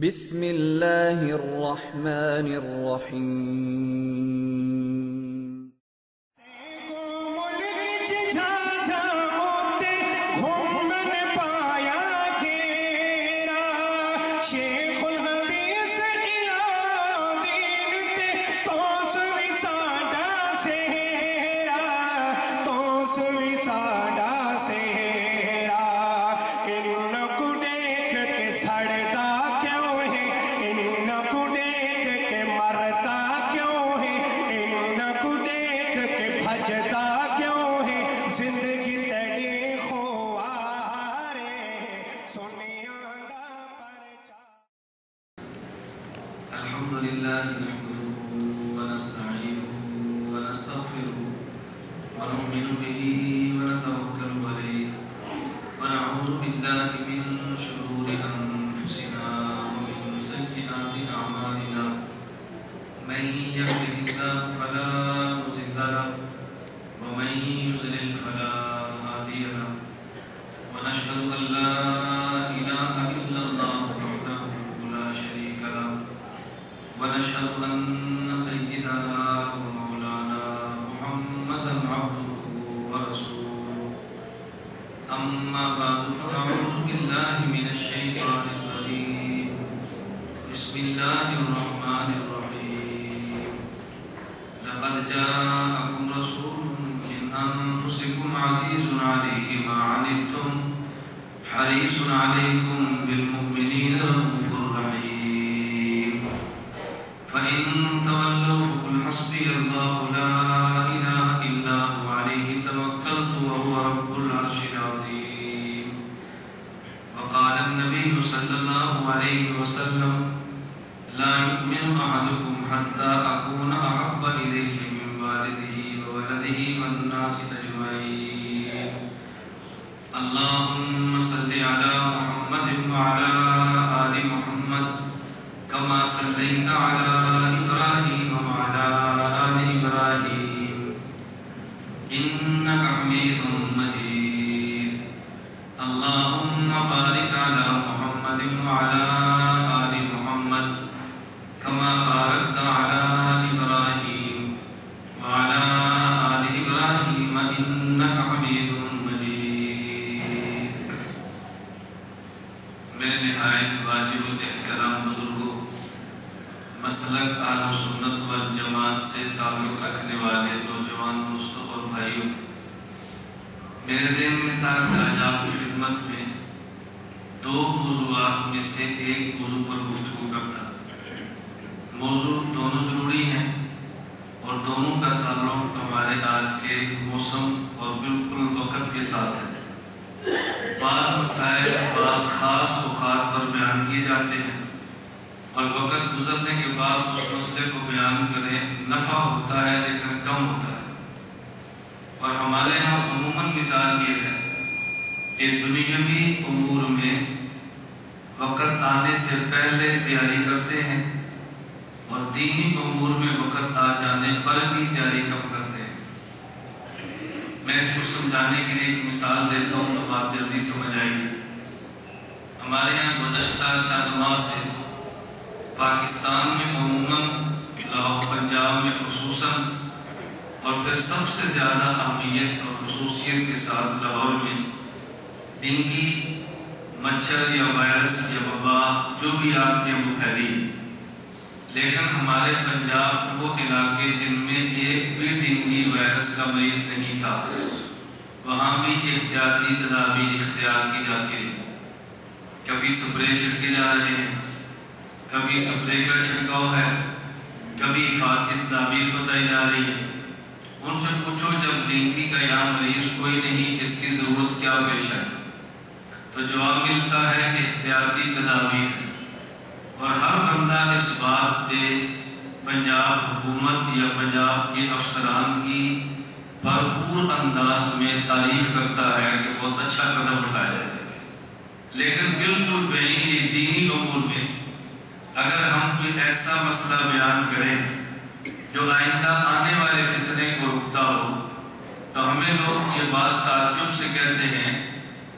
بسم اللہ الرحمن الرحیم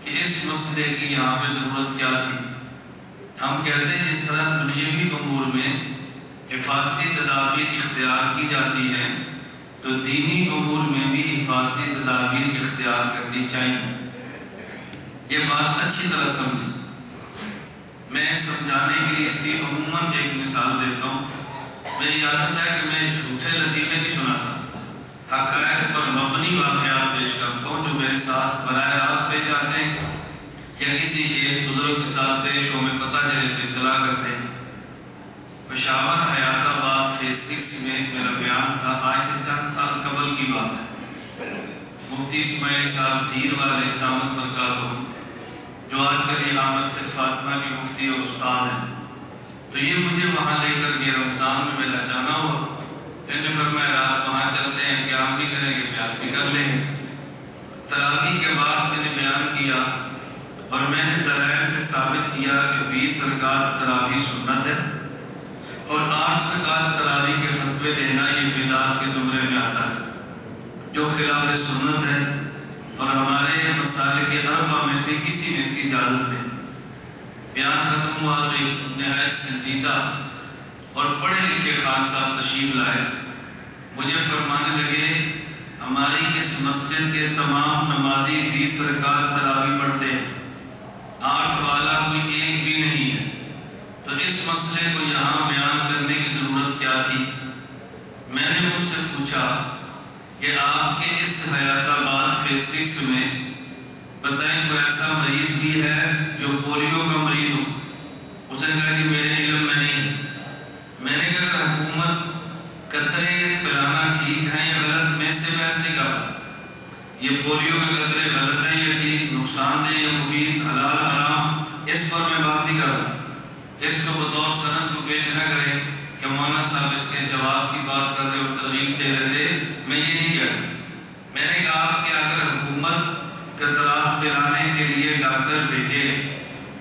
کہ اس مسئلے کی یہاں پہ ضرورت کیا تھی، ہم کہتے ہیں جس طرح دنیاوی امور میں حفاظتی تدابیر اختیار کی جاتی ہیں تو دینی امور میں بھی حفاظتی تدابیر اختیار کرنی چاہیے۔ یہ بات اچھی طرح سمجھی۔ میں سمجھانے کے لیے اس کی عموماً ایک مثال دیتا ہوں۔ میری عادت ہے کہ میں جھوٹے لطیفے نہیں سناتا، حقائق پر مبنی واقعات پیش کرتا ہوں جو میرے ساتھ براہ راست پیش آتے ہیں یا کسی شیخ بزرگ کے ساتھ پیش ہو میں پتہ چلے تو اطلاع کرتے ہیں۔ پشاور حیات آباد فیز 6 میں میرا بیان تھا، آج سے چند سال قبل کی بات ہے۔ مفتی اسماعیل صاحب دیر والے دامت برکاتہم جو آج کل یہاں مسجد فاطمہ کے مفتی اور استاد ہیں، تو یہ مجھے وہاں لے کر کے رمضان میں ملا جانا ہوا۔ انہوں نے فرمایا رات وہاں چلتے ہیں کہ آپ بھی کریں گے، بیان بھی کر لیں گے۔ تراویح کے بعد میں نے بیان کیا اور میں نے دلائل سے ثابت کیا کہ 20 رکعت تراویح سنت ہے اور 8 رکعت تراویح کے خطبے دینا یہ بدعت کے زمرے میں آتا ہے جو خلاف سنت ہے، اور ہمارے مسالک اربعہ میں سے کسی میں اس کی اجازت نہیں۔ بیان ختم ہوا تو ایک نہایت سنجیدہ اور پڑھے لکھے خان صاحب تشریف لائے، مجھے فرمانے لگے ہماری اس مسجد کے تمام نمازی 20 رکعت تراویح پڑھتے ہیں، 8 والا کوئی ایک بھی نہیں ہے، تو اس مسئلے کو یہاں بیان کرنے کی ضرورت کیا تھی؟ میں نے ان سے پوچھا کہ آپ کے اس حیات آباد فیز 6 میں بتائیں کوئی ایسا مریض بھی ہے جو پولیو کا مریض ہو؟ اس نے کہا کہ میرے علم میں نہیں۔ میں نے کہا کہ حکومت قطرے پلانا ٹھیک ہے یا غلط، میں سے بحث نہیں کر رہا، یہ پولیو کے قطرے غلط ہیں یا ٹھیک، نقصان دہ یا مفید، حلال حرام، اس پر میں بات نہیں کر رہا۔ اس کو بطور سند کو پیش نہ کریں کہ مولانا صاحب اس کے جواز کی بات کر رہے اور ترغیب دے رہے تھے، میں یہ نہیں کہہ رہا۔ میں نے کہا کہ اگر حکومت قطرات پلانے کے لیے ڈاکٹر بھیجے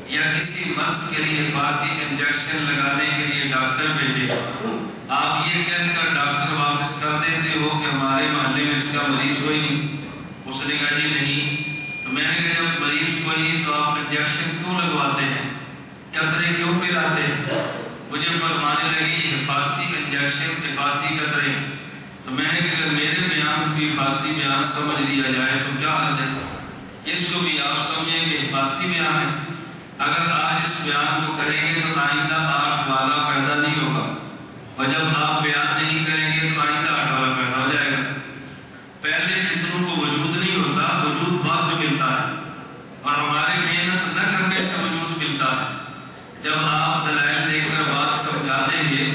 یا کسی مرض کے لیے حفاظتی انجیکشن لگانے کے لیے ڈاکٹر بھیجے، آپ یہ کہہ کر ڈاکٹر واپس کر دیتے ہو کہ ہمارے محلے میں اس کا مریض کوئی نہیں؟ اس نے کہا جی نہیں۔ تو میں نے کہا جب مریض کوئی نہیں تو آپ انجیکشن کیوں لگواتے ہیں، قطرے کیوں پلاتے ہیں؟ مجھے فرمانے لگی حفاظتی انجیکشن، حفاظتی قطرے۔ تو میں نے کہا میرے بیان کو حفاظتی بیان سمجھ لیا جائے تو کیا حل ہے؟ اس کو بھی آپ سمجھیں کہ حفاظتی بیان ہے۔ اگر آج اس بیان کو کریں گے تو آئندہ 8 والا پیدا نہیں ہوگا، اور جب آپ بیان نہیں کریں گے تو آئندہ 8 والا پیدا ہو جائے گا۔ پہلے فتنوں کو وجود نہیں ہوتا، وجود بعد میں ملتا ہے، اور ہمارے محنت نہ کرنے سے وجود ملتا ہے۔ جب آپ دلائل دے کر بات سمجھا دیں گے،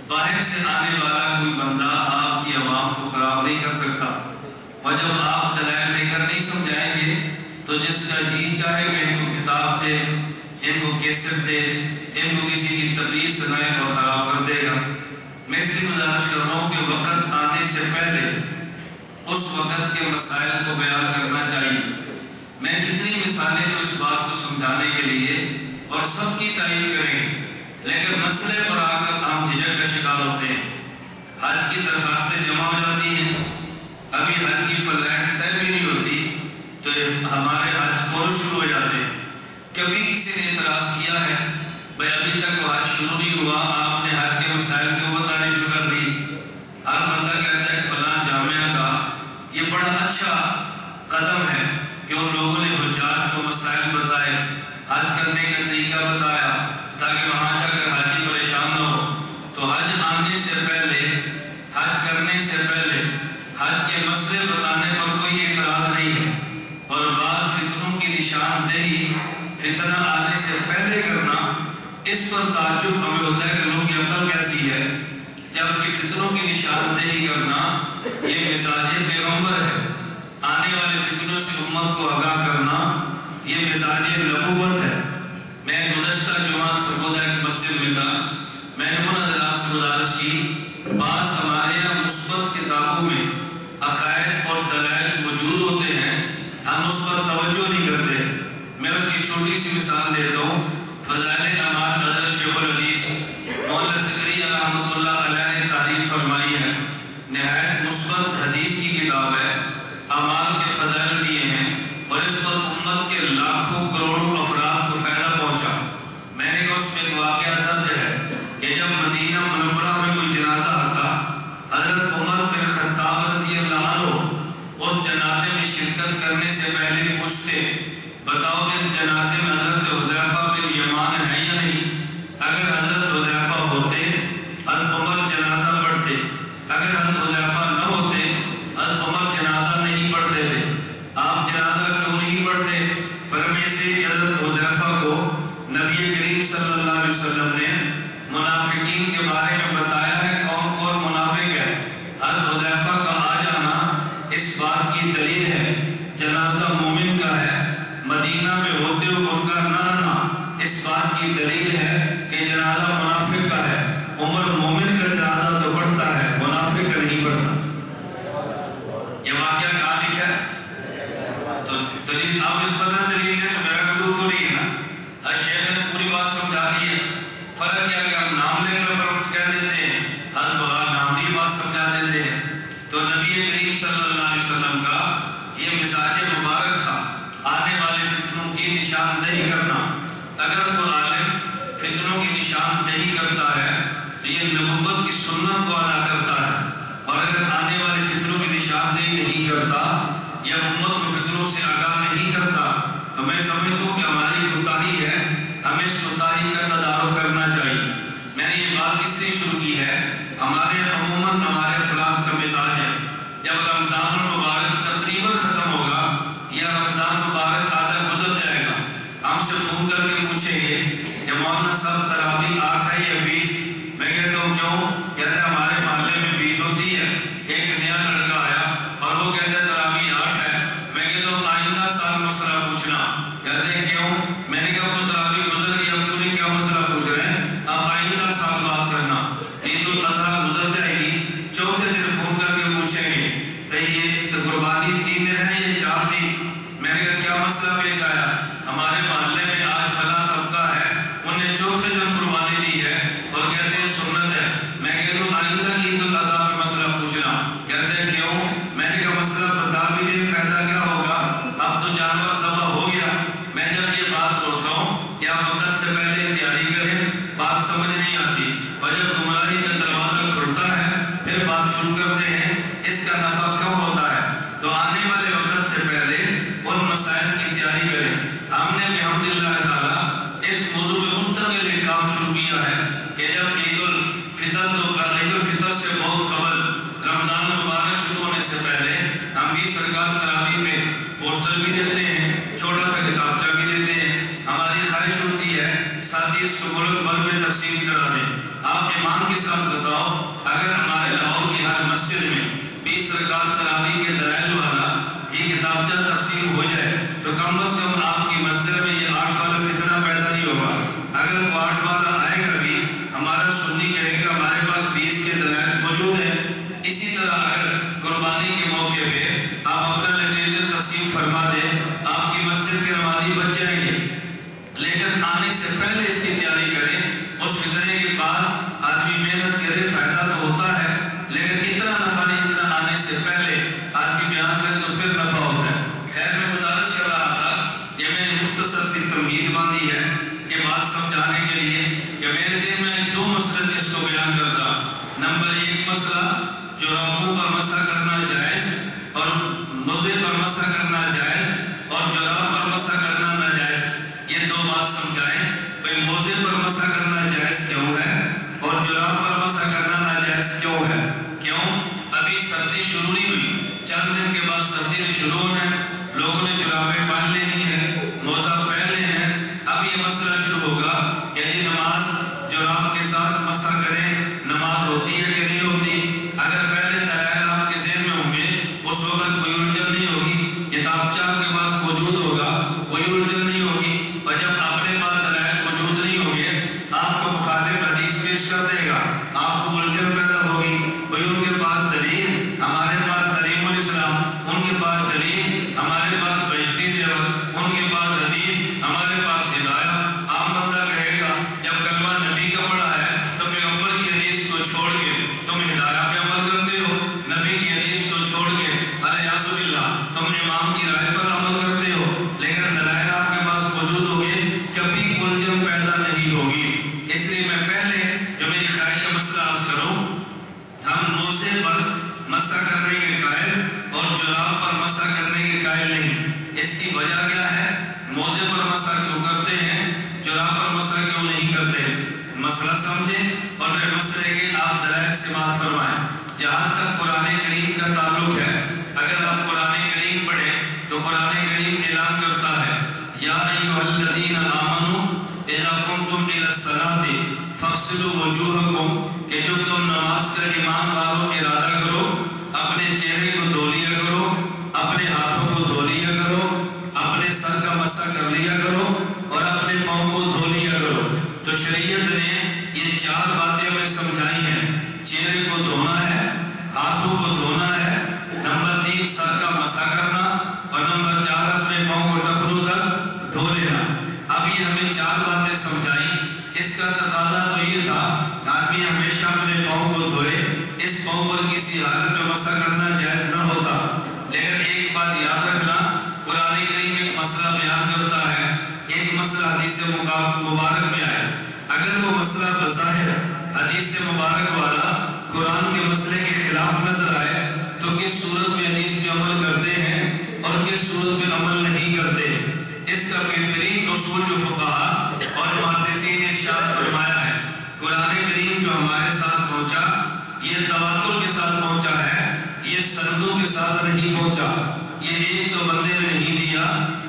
باہر سے آنے والا کوئی بندہ آپ کی عوام کو خراب نہیں کر سکتا، اور جب آپ دلائل دے کر نہیں سمجھائیں گے تو جس کا جی چاہے کہ ان کو کتاب دے، ان کو کیسٹ دے، ان کو کسی کی تقریر سنائے اور خراب کر دے گا۔ میں اس لیے گزارش کر رہا ہوں کہ وقت آنے سے پہلے اس وقت کے مسائل کو بیان کرنا چاہیے۔ میں کتنی مثالیں تو اس بات کو سمجھانے کے لیے اور سب کی تعریف کریں گے، لیکن مسئلے پر آ کر ہم جھجک کا شکار ہوتے ہیں۔ حج کی درخواستیں جمع ہو جاتی ہیں، ابھی حج کی فلائٹ طے بھی نہیں ہوتی تو ہمارے حج کورس شروع ہو جاتے ہیں۔ کبھی کسی نے اعتراض کیا ہے بھائی ابھی تک وہ حج شروع نہیں ہوا، آپ نے حج کے مسائل کیوں بتانے شروع کر دی؟ ہر بندہ کہتا ہے فلاں جامعہ کا یہ بڑا اچھا قدم ہے کہ ان لوگوں نے حجاج کو مسائل بتائے، حج کرنے کا طریقہ بتایا تاکہ وہاں جا کر حاجی پریشان نہ ہو۔ تو حج آنے سے پہلے، حج کرنے سے پہلے حج کے مسئلے بتانے پر کوئی اعتراض نہیں ہے، اور بعض فتنوں کی نشاندہی فتنہ آنے سے پہلے کرنا، اس پر تعجب ہمیں ہوتا ہے کہ لوگوں کی عقل کیسی ہے، جبکہ فتنوں کی نشاندہی کرنا یہ مزاج پیغمبر ہے۔ آنے والے فتنوں سے امت کو آگاہ کرنا یہ مزاج نبوت ہے۔ میں گزشتہ جمعہ سرگودا ایک مسجد میں تھا، میں نے ان حضرات سے گزارش کی بعض ہمارے یہاں مثبت کتابوں میں عقائد اور دلائل موجود ہوتے ہیں، ہم اس پر توجہ نہیں کرتے۔ میں اس کی چھوٹی سی مثال دیتا ہوں۔ فضائل اعمال حضرت شیخ الحدیث مولانا زکریا رحمۃ اللہ علیہ نے تعریف فرمائی ہے، نہایت مثبت حدیث کی کتاب ہے، اعمال کے فضائل دیے ہیں، اور اس پر امت کے لاکھوں کروڑوں افراد کو فائدہ پہنچا۔ میں نے کہا جب مدینہ منورہ میں کوئی جنازہ آتا، حضرت عمر بن خطاب رضی اللہ عنہ اس جنازے میں شرکت کرنے سے پہلے پوچھتے، بتاؤ اس جنازے میں حضرت حذیفہ بن یمان ہے یا نہیں؟ اگر حضرت حذیفہ ہوتے حضرت عمر جنازہ پڑھتے، اگر حضرت حذیفہ نہ ہوتے حضرت عمر جنازہ نہیں پڑھتے تھے۔ آپ جنازہ کیوں نہیں پڑھتے؟ فرماتے سے حضرت حذیفہ کو نبی کریم صلی اللہ علیہ وسلم نے منافقین کے بارے میں بتایا ہے کون کون منافق ہے۔ حضرت حذیفہ کا آ جانا اس بات کی دلیل ہے جنازہ مومن کا ہے، مدینہ میں ہوتے ہوئے ان کا نہ آنا اس بات کی دلیل ہے کہ جنازہ منافق کا ہے۔ عمر مومن کا جنازہ تو پڑھتا ہے، منافق کا نہیں پڑھتا۔ یہ واقعہ کہاں لکھا ہے؟ تو دلیل آپ اس پر نہ دلیل ہے تو میرا قصور تو نہیں ہے نا۔ شیخ نے پوری بات سمجھا دی ہے۔ فرق کیا کہ ہم نام لے کر فرق کہہ دیتے ہیں، حضرت بغا نام دی بات سمجھا دیتے ہیں۔ تو نبی کریم صلی اللہ علیہ وسلم کا یہ مزاج مبارک تھا آنے والے فتنوں کی نشاندہی کرنا۔ اگر کوئی عالم فتنوں کی نشاندہی کرتا ہے تو یہ نبوت کی سنت کو ادا کرتا ہے، اور اگر آنے والے فتنوں کی نشاندہی نہیں کرتا یا امت کو فتنوں سے آگاہ نہیں کرتا تو میں سمجھتا ہوں کہ ہماری کوتاہی ہے، ہمیں اس کوتاہی کا تدارک کرنا چاہیے۔ میں نے یہ بات اس سے شروع کی ہے، ہمارے عموماً ہمارے افراد کا مزاج ہے جب رمضان المبارک تقریباً ختم ہوگا یا رمضان مبارک آدھا گزر جائے گا، ہم سے فون کر کے پوچھیں گے کہ مولانا صاحب تراویح 8 ہے یا 20؟ میں کہتا ہوں کیوں؟ کہتے ہیں ہمارے محلے میں 20 ہوتی ہے، ایک نیا لڑکا آیا اور وہ کہتے ہیں تراویح 8 ہے۔ میں کہتا ہوں آئندہ سال مسئلہ پوچھنا۔ کہتے ہیں کیوں؟ میں نے کہا وہ تراویح گزر گئی، اب تمہیں کیا مسئلہ پوچھ رہے ہیں؟ اب آئندہ سال بات کرنا، عید الاضحیٰ گزر جائے گی، چوتھے دن فون کر کے پوچھیں گے کہ یہ قربانی 3 دن ہے یا 4 دن؟ میں نے کہا کیا مسئلہ پیش آیا؟ ہمارے محلے میں آج فلاں طبقہ ہے انہوں نے چوتھے دن قربانی دی ہے اور کہتے ہیں سنت ہے۔ میں کہتا ہوں آئندہ عید الاضحیٰ پہ مسئلہ پوچھنا۔ کہتے ہیں کیوں؟ میں نے کہا مسئلہ بتا دیجیے، فائدہ کیا ہوگا؟ اب تو جانور ذبح ہو گیا۔ میں جب یہ بات بولتا ہوں کہ آپ وقت سے پہلے تیاری کریں، بات سمجھ نہیں آتی، اور جب گمراہی کا دروازہ کھلتا ہے پھر بات شروع کرتے ہیں، اس کا نفع کم ہوتا ہے۔ تو آنے والے وقت سے پہلے ان مسائل کی تیاری کریں۔ ہم نے بحمدللہ تعالیٰ اس موضوع میں مستقل ایک کام شروع کیا ہے کہ جب عید الفطر سے بہت قبل رمضان مبارک شروع ہونے سے پہلے ہم بھی سرکار تراویح میں پوسٹر بھی دیتے ہیں، چھوٹا سا کتابچہ بھی دیتے ہیں۔ ہماری خواہش ہوتی ہے ساتھی اس کو ملک بھر میں تقسیم کرا دیں۔ آپ ایمان کے ساتھ بتاؤ اگر ہمارے لاہور کی ہر مسجد میں 20 سرکار تراویح کے دلائل والا یہ کتابچہ تقسیم ہو جائے تو کم از کم آپ کی مسجد میں یہ 8 والا فتنہ پیدا نہیں ہوگا۔ اگر وہ 8 والا آئے گا بھی ہمارا سنی کہے گا ہمارے پاس 20 کے دلائل موجود ہیں۔ اسی طرح اگر قربانی کے موقع پہ آپ اپنا لٹریچر تقسیم فرما دیں آپ کی مسجد کے نمازی بچ جائیں گے، لیکن آنے سے پہلے اس کی تیاری کریں۔ اس فتنے کے بعد آدمی محنت کرے فائدہ تو ہوتا ہے، لیکن اتنا نفع نہیں اتنا آنے سے پہلے آدمی بیان کرے تو پھر نفع ہوتا ہے۔ خیر میں گزارش کر رہا تھا کہ میں نے مختصر سی تمہید باندھی ہے یہ بات سمجھانے کے لیے کہ میرے ذہن میں 2 مسئلے اس کو بیان کرتا۔ نمبر 1 مسئلہ جرابوں پر مسح کرنا جائز اور موزے پر مسح کرنا جائز اور جراب پر مسح کرنا ناجائز، یہ 2 بات سمجھائیں۔ بھئی موزے پر مسح کرنا جائز کیوں ہے اور جراب پر مسح کرنا ناجائز کیوں ہے؟ کیوں؟ ابھی سردی شروع نہیں ہوئی، چند دن کے بعد سردی شروع ہونا ہے، لوگوں نے جرابیں پہن لینی ہے، موزہ پہن لینا ہے۔ اب یہ مسئلہ شروع ہوگا کہ یہ نماز جراب کے ساتھ مسح کریں، نماز ہوتی ہے کہ نہیں ہوتی؟ اگر پہلے دلائل آپ کے ذہن میں ہوں گے اس وقت کوئی الجھن نہیں ہوگی، کتابچہ آپ کے پاس موجود ہوگا، کوئی الجھن نہیں ہوگی، اور جب اپنے پاس دلائل موجود نہیں ہوں گے آپ کو مخالف حدیث پیش کر دے گا، آپ کو الجھن پیدا ہوگی۔ کوئی ان کے پاس دلیل، ہمارے پاس تعلیم الاسلام، ان کے پاس دلیل، ہمارے پاس بہشتی زیور، ان کے پاس حدیث، ہمارے پاس ہدایت۔ عام بندہ کہے گا جب کلمہ نبی کا پڑھا ہے تو پیغمبر کی حدیث کو چھوڑ کے تم ہدایت پہ عمل کرتے ہو، نبی کی حدیث کو چھوڑ کے الیاذ باللہ تم امام کی رائے پر عمل کرتے ہو، لیکن دلائل آپ کے پاس موجود ہوگی، کبھی الجھن پیدا نہیں ہوگی۔ اس لیے میں پہلے جو میں میری خواہش مسئلہ عرض کروں، ہم موزے پر مسح کرنے کے قائل اور جراب پر مسح کرنے کے قائل نہیں۔ اس کی وجہ کیا ہے؟ موزے پر مسح کیوں کرتے ہیں، جراب پر مسح کیوں نہیں کرتے؟ مسئلہ سمجھیں اور پھر مسئلے کے آپ دلائل سماعت فرمائیں۔ جہاں تک قرآن کریم کا تعلق ہے، اگر آپ قرآن کریم پڑھیں تو قرآن کریم اعلان کرتا ہے یا ایھا الذین آمنوا اذا قمتم الی الصلاۃ فاغسلوا وجوہکم، کہ جب تم نماز کا ایمان والوں ارادہ کرو اپنے چہرے کو دھو لیا کرو، اپنے ہاتھوں کو دھو لیا کرو، اپنے سر کا مسح کر لیا کرو اور اپنے پاؤں کو دھو لیا کرو۔ تو شریعت نے یہ 4 باتیں ہمیں سمجھائی ہیں، چہرے کو دھونا ہے، ہاتھوں کو دھونا ہے، نمبر 3 سر کا مسح کرنا، اور نمبر 4 اپنے پاؤں کو ٹخنوں تک دھو لینا۔ اب یہ ہمیں 4 باتیں سمجھائیں۔ اس کا تقاضا تو یہ تھا آدمی ہمیشہ اپنے پاؤں کو دھوئے، اس پاؤں پر کسی حالت میں مسح کرنا جائز نہ ہوتا۔ لیکن ایک بات یاد رکھنا، قرآن کریم ایک مسئلہ بیان کرتا ہے، ایک مسئلہ حدیث مبارک میں آئے، اگر وہ مسئلہ بظاہر حدیث مبارک والا قرآن کے مسئلے کے خلاف نظر آئے تو کس صورت میں حدیث پہ عمل کرتے ہیں اور کس صورت میں عمل نہیں کرتے۔ اس کا بہترین اصول جو فقہا اور محدثین نے ارشاد فرمایا ہے، قرآن کریم جو ہمارے ساتھ پہنچا یہ تواتر کے ساتھ پہنچا ہے، یہ سندوں کے ساتھ نہیں پہنچا، یہ ایک دو بندے نے نہیں دیا،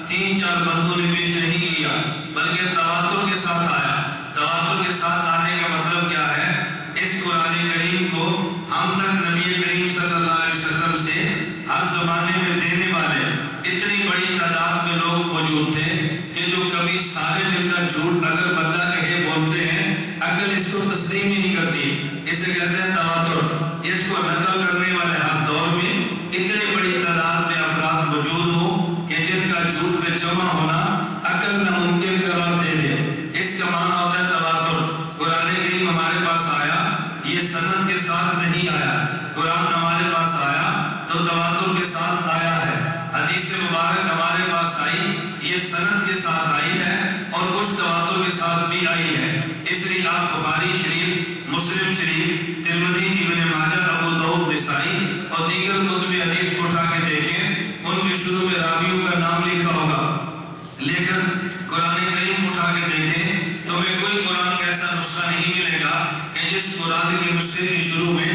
3-4 بندوں نے پیش نہیں کیا، بلکہ تواتر کے ساتھ آیا۔ تواتر کے ساتھ آنے کا مطلب کیا ہے؟ اس قرآن کریم کو ہم تک نبی کریم صلی اللہ علیہ وسلم سے ہر زمانے میں دینے والے اتنی بڑی تعداد میں لوگ موجود تھے کہ جو کبھی سارے مل کر جھوٹ اگر بندہ کہے بولتے ہیں، اگر اس کو تسلیم ہی نہیں کرتی، اسے کہتے ہیں تواتر۔ اس کو نقل کرنے والے ہر دور میں اتنی بڑی تعداد میں افراد موجود ہوں کہ جن کا جھوٹ پہ جمع ہونا عقل ناممکن قرار دے دے۔ اس کا معنی ہوتا ہے تواتر۔ قرآن کریم ہمارے پاس آیا، یہ سند کے ساتھ نہیں آیا۔ قرآن ہمارے پاس آیا تو تواتر کے ساتھ آیا ہے۔ حدیث مبارک ہمارے پاس آئی، یہ سند کے ساتھ آئی ہے اور کچھ تواتر کے ساتھ بھی آئی ہے۔ اس لیے آپ بخاری شریف، مسلم شریف، ترمذی، ابن ماجہ، ابو داؤد، نسائی اور دیگر کتب حدیث کو اٹھا کے دیکھیں، ان کے شروع میں راویوں کا نام لکھا ہوگا، لیکن قرآن کریم اٹھا کے دیکھیں تو میں کوئی قرآن کا ایسا نسخہ نہیں ملے گا کہ جس قرآن کے نسخے کے شروع میں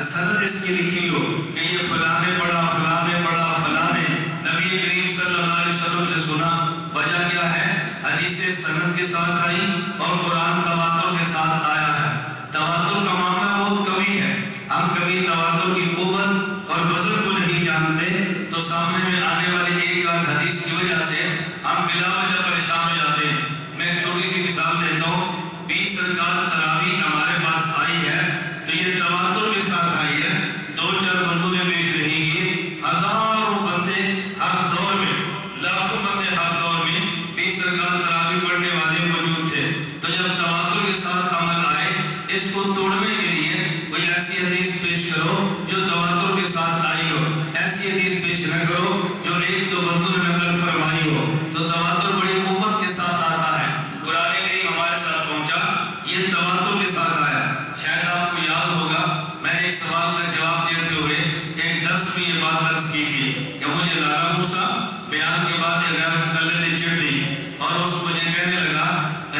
سند اس کی لکھی ہو کہ یہ فلاں نے پڑھا، فلاں نے پڑھا، فلاں نے نبی کریم صلی اللہ علیہ وسلم سے سنا۔ وجہ کیا ہے؟ حدیث سند کے ساتھ آئی اور قرآن تواتر کے ساتھ آیا ہے۔ تواتر کا معاملہ بہت قوی ہے، ہم کبھی تواتر کی قوت اور وزن کو نہیں جانتے تو سامنے میں آنے والی ایک آدھ حدیث کی وجہ سے ہم بلا وجہ پریشان ہو جاتے ہیں۔ میں ایک چھوٹی سی مثال دیتا ہوں، 20 رکعت تراویح ہمارے پاس آئی ہے تو یہ تواتر کے ساتھ آئی ہے، 2-4 بندوں نے پیش نہیں کی، ہزاروں بندے ہر دور میں، لاکھوں بندے ہر دور میں 20 رکعت تراویح پڑھنے والے موجود تھے۔ تو جب تواتر کے ساتھ عمل آئے، اس کو توڑنے کے لیے کوئی ایسی حدیث پیش کرو جو تواتر کے ساتھ آئی ہو، ایسی حدیث پیش نہ کرو جو 1-2 بندوں نے نقل فرمائی ہو۔ تو تواتر بڑی قوت کے ساتھ آتا ہے۔ قرآن کریم ہمارے ساتھ پہنچا، یہ تواتر کے ساتھ آیا۔ شاید آپ کو یاد ہوگا میں نے اس سوال کا جواب دیتے ہوئے ایک درس میں یہ بات عرض کی تھی کہ مجھے لالا موسیٰ بیان کے بعد ایک غیر مقلد نے چڑھ دی اور اس مجھے کہنے لگا